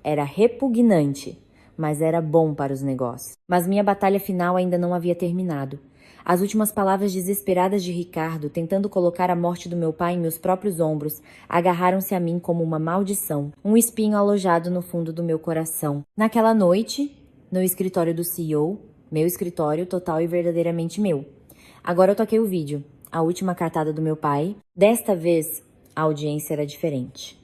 Era repugnante, mas era bom para os negócios. Mas minha batalha final ainda não havia terminado. As últimas palavras desesperadas de Ricardo, tentando colocar a morte do meu pai em meus próprios ombros, agarraram-se a mim como uma maldição, um espinho alojado no fundo do meu coração. Naquela noite, no escritório do CEO, meu escritório total e verdadeiramente meu. Agora eu toquei o vídeo, a última cartada do meu pai. Desta vez, a audiência era diferente.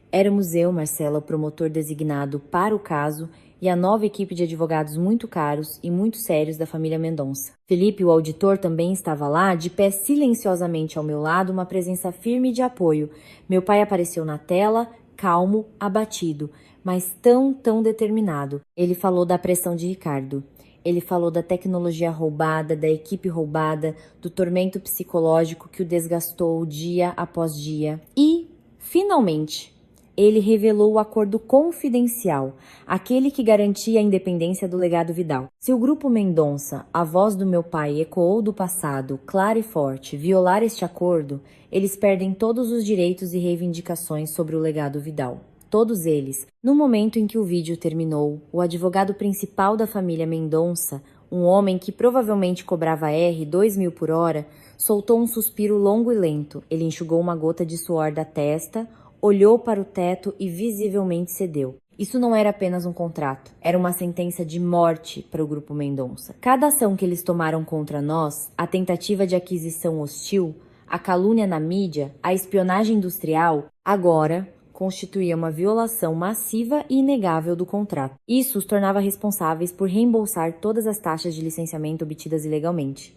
Éramos eu, Marcela, o promotor designado para o caso, e a nova equipe de advogados muito caros e muito sérios da família Mendonça. Felipe, o auditor, também estava lá, de pé silenciosamente ao meu lado, uma presença firme de apoio. Meu pai apareceu na tela, calmo, abatido, mas tão determinado. Ele falou da pressão de Ricardo. Ele falou da tecnologia roubada, da equipe roubada, do tormento psicológico que o desgastou dia após dia. E, finalmente, ele revelou o acordo confidencial, aquele que garantia a independência do legado Vidal. Se o grupo Mendonça, a voz do meu pai, ecoou do passado, clara e forte, violar este acordo, eles perdem todos os direitos e reivindicações sobre o legado Vidal. Todos eles. No momento em que o vídeo terminou, o advogado principal da família Mendonça, um homem que provavelmente cobrava R$ 2.000 por hora, soltou um suspiro longo e lento. Ele enxugou uma gota de suor da testa, olhou para o teto e visivelmente cedeu. Isso não era apenas um contrato, era uma sentença de morte para o grupo Mendonça. Cada ação que eles tomaram contra nós, a tentativa de aquisição hostil, a calúnia na mídia, a espionagem industrial, agora constituía uma violação massiva e inegável do contrato. Isso os tornava responsáveis por reembolsar todas as taxas de licenciamento obtidas ilegalmente,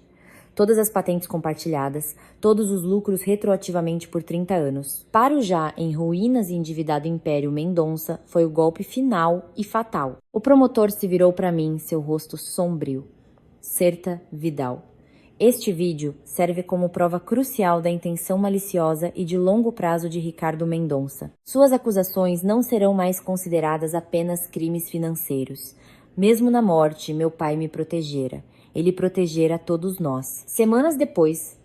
todas as patentes compartilhadas, todos os lucros retroativamente por 30 anos. Para o já em ruínas e endividado Império Mendonça, foi o golpe final e fatal. O promotor se virou para mim, seu rosto sombrio. Certa Vidal. Este vídeo serve como prova crucial da intenção maliciosa e de longo prazo de Ricardo Mendonça. Suas acusações não serão mais consideradas apenas crimes financeiros. Mesmo na morte, meu pai me protegera. Ele protegera todos nós. Semanas depois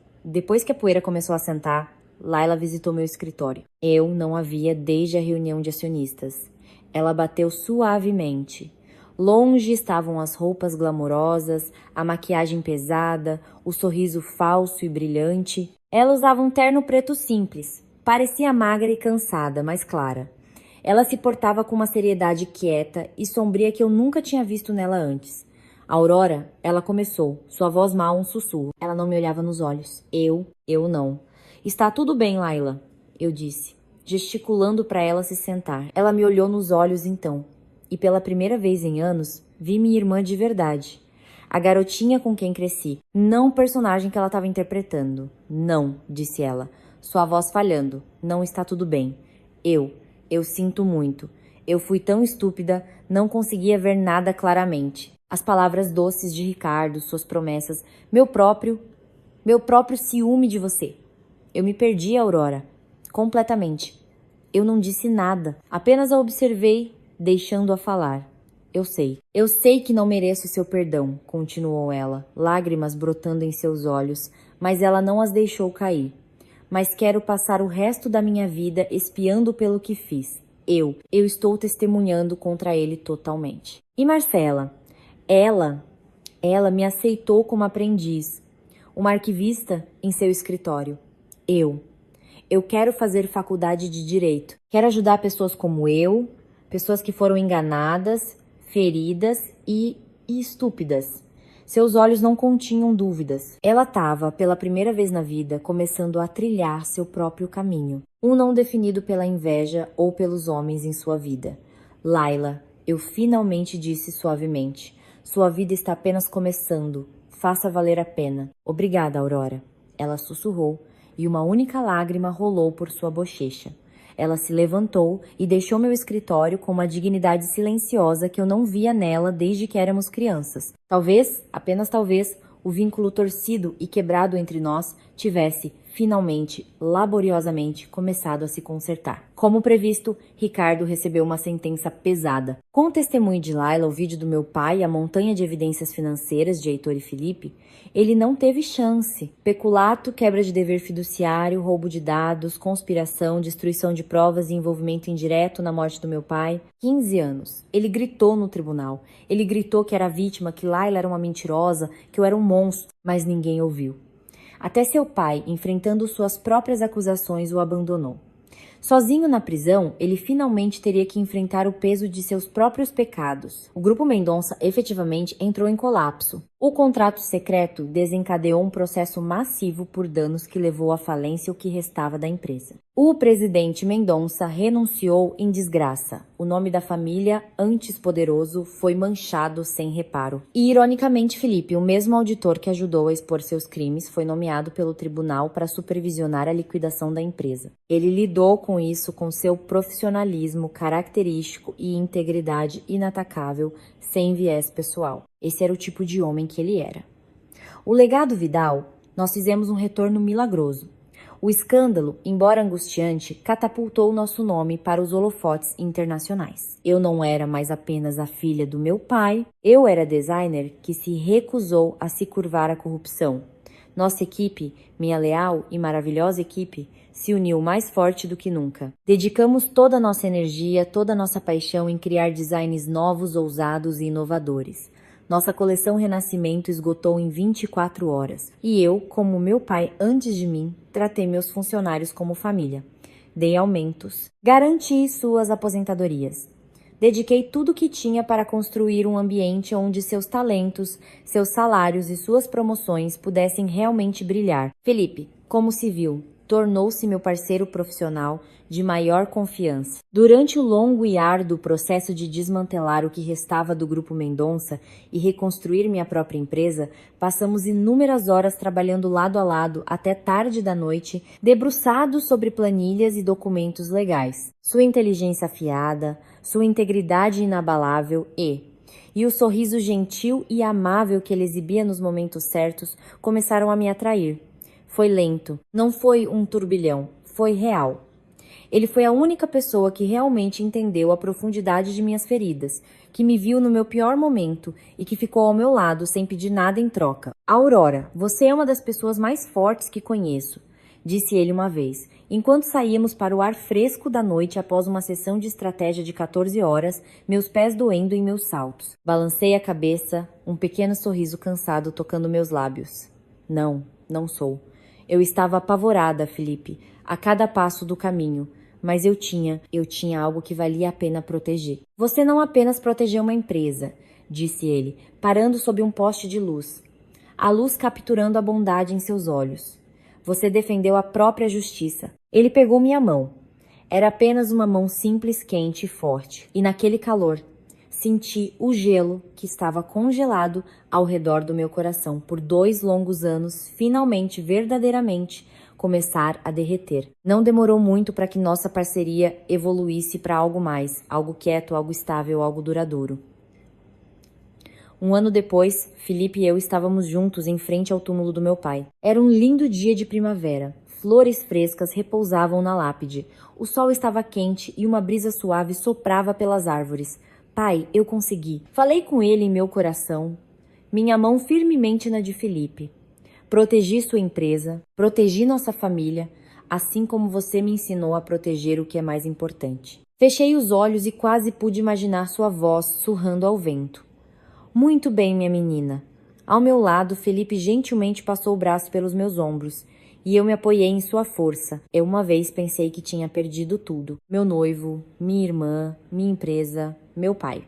que a poeira começou a assentar, Laila visitou meu escritório. Eu não a via desde a reunião de acionistas. Ela bateu suavemente. Longe estavam as roupas glamourosas, a maquiagem pesada, o sorriso falso e brilhante. Ela usava um terno preto simples. Parecia magra e cansada, mas clara. Ela se portava com uma seriedade quieta e sombria que eu nunca tinha visto nela antes. Aurora, ela começou, sua voz mal um sussurro. Ela não me olhava nos olhos. Eu não. Está tudo bem, Laila, eu disse, gesticulando para ela se sentar. Ela me olhou nos olhos então. E pela primeira vez em anos, vi minha irmã de verdade. A garotinha com quem cresci. Não o personagem que ela estava interpretando. Não, disse ela, sua voz falhando. Não está tudo bem. Eu sinto muito. Eu fui tão estúpida, não conseguia ver nada claramente. As palavras doces de Ricardo, suas promessas, meu próprio ciúme de você. Eu me perdi, Aurora. Completamente. Eu não disse nada, apenas a observei, deixando-a falar. Eu sei que não mereço seu perdão, continuou ela, lágrimas brotando em seus olhos, mas ela não as deixou cair. Mas quero passar o resto da minha vida espiando pelo que fiz. Eu estou testemunhando contra ele totalmente. E Marcela? Ela me aceitou como aprendiz, uma arquivista em seu escritório. Eu quero fazer faculdade de direito. Quero ajudar pessoas como eu, pessoas que foram enganadas, feridas e estúpidas. Seus olhos não continham dúvidas. Ela estava, pela primeira vez na vida, começando a trilhar seu próprio caminho. Um não definido pela inveja ou pelos homens em sua vida. Laila, eu finalmente disse suavemente. Sua vida está apenas começando. Faça valer a pena. Obrigada, Aurora. Ela sussurrou e uma única lágrima rolou por sua bochecha. Ela se levantou e deixou meu escritório com uma dignidade silenciosa que eu não via nela desde que éramos crianças. Talvez, apenas talvez, o vínculo torcido e quebrado entre nós tivesse, finalmente, laboriosamente, começado a se consertar. Como previsto, Ricardo recebeu uma sentença pesada. Com o testemunho de Laila, o vídeo do meu pai e a montanha de evidências financeiras de Heitor e Felipe, ele não teve chance. Peculato, quebra de dever fiduciário, roubo de dados, conspiração, destruição de provas e envolvimento indireto na morte do meu pai. 15 anos. Ele gritou no tribunal. Ele gritou que era vítima, que Laila era uma mentirosa, que eu era um monstro, mas ninguém ouviu. Até seu pai, enfrentando suas próprias acusações, o abandonou. Sozinho na prisão, ele finalmente teria que enfrentar o peso de seus próprios pecados. O Grupo Mendonça efetivamente entrou em colapso. O contrato secreto desencadeou um processo massivo por danos que levou à falência o que restava da empresa. O presidente Mendonça renunciou em desgraça. O nome da família, antes poderoso, foi manchado sem reparo. E, ironicamente, Felipe, o mesmo auditor que ajudou a expor seus crimes, foi nomeado pelo tribunal para supervisionar a liquidação da empresa. Ele lidou com isso com seu profissionalismo característico e integridade inatacável, sem viés pessoal. Esse era o tipo de homem que ele era. O legado Vidal, nós fizemos um retorno milagroso. O escândalo, embora angustiante, catapultou nosso nome para os holofotes internacionais. Eu não era mais apenas a filha do meu pai, eu era designer que se recusou a se curvar à corrupção. Nossa equipe, minha leal e maravilhosa equipe, se uniu mais forte do que nunca. Dedicamos toda a nossa energia, toda a nossa paixão em criar designs novos, ousados e inovadores. Nossa coleção Renascimento esgotou em 24 horas. E eu, como meu pai antes de mim, tratei meus funcionários como família. Dei aumentos. Garanti suas aposentadorias. Dediquei tudo o que tinha para construir um ambiente onde seus talentos, seus salários e suas promoções pudessem realmente brilhar. Felipe, como civil, tornou-se meu parceiro profissional de maior confiança. Durante o longo e árduo processo de desmantelar o que restava do Grupo Mendonça e reconstruir minha própria empresa, passamos inúmeras horas trabalhando lado a lado até tarde da noite, debruçados sobre planilhas e documentos legais. Sua inteligência afiada, sua integridade inabalável e o sorriso gentil e amável que ele exibia nos momentos certos começaram a me atrair. Foi lento, não foi um turbilhão, foi real. Ele foi a única pessoa que realmente entendeu a profundidade de minhas feridas, que me viu no meu pior momento e que ficou ao meu lado sem pedir nada em troca. Aurora, você é uma das pessoas mais fortes que conheço, disse ele uma vez, enquanto saíamos para o ar fresco da noite após uma sessão de estratégia de 14 horas, meus pés doendo em meus saltos. Balancei a cabeça, um pequeno sorriso cansado tocando meus lábios. Não, não sou. Eu estava apavorada, Felipe, a cada passo do caminho, mas eu tinha algo que valia a pena proteger. Você não apenas protegeu uma empresa, disse ele, parando sob um poste de luz, a luz capturando a bondade em seus olhos. Você defendeu a própria justiça. Ele pegou minha mão. Era apenas uma mão simples, quente e forte, e naquele calor, senti o gelo que estava congelado ao redor do meu coração por 2 longos anos, finalmente, verdadeiramente, começar a derreter. Não demorou muito para que nossa parceria evoluísse para algo mais, algo quieto, algo estável, algo duradouro. 1 ano depois, Felipe e eu estávamos juntos em frente ao túmulo do meu pai. Era um lindo dia de primavera. Flores frescas repousavam na lápide. O sol estava quente e uma brisa suave soprava pelas árvores. Pai, eu consegui. Falei com ele em meu coração, minha mão firmemente na de Felipe. Protegi sua empresa, protegi nossa família, assim como você me ensinou a proteger o que é mais importante. Fechei os olhos e quase pude imaginar sua voz sussurrando ao vento. Muito bem, minha menina. Ao meu lado, Felipe gentilmente passou o braço pelos meus ombros e eu me apoiei em sua força. Eu uma vez pensei que tinha perdido tudo. Meu noivo, minha irmã, minha empresa, meu pai.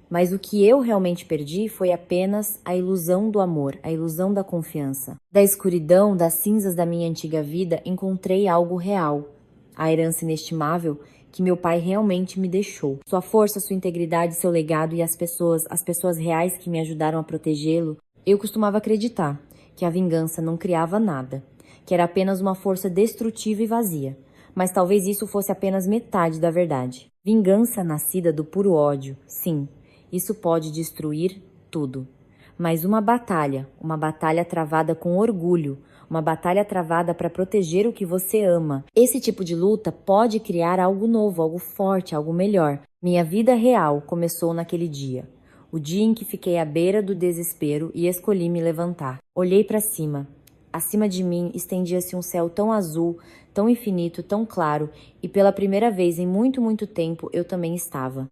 Mas o que eu realmente perdi foi apenas a ilusão do amor, a ilusão da confiança. Da escuridão, das cinzas da minha antiga vida, encontrei algo real. A herança inestimável que meu pai realmente me deixou. Sua força, sua integridade, seu legado e as pessoas reais que me ajudaram a protegê-lo. Eu costumava acreditar que a vingança não criava nada, que era apenas uma força destrutiva e vazia. Mas talvez isso fosse apenas metade da verdade. Vingança nascida do puro ódio, sim, isso pode destruir tudo. Mas uma batalha travada com orgulho, uma batalha travada para proteger o que você ama. Esse tipo de luta pode criar algo novo, algo forte, algo melhor. Minha vida real começou naquele dia. O dia em que fiquei à beira do desespero e escolhi me levantar. Olhei para cima. Acima de mim estendia-se um céu tão azul, tão infinito, tão claro, e pela primeira vez em muito, muito tempo eu também estava.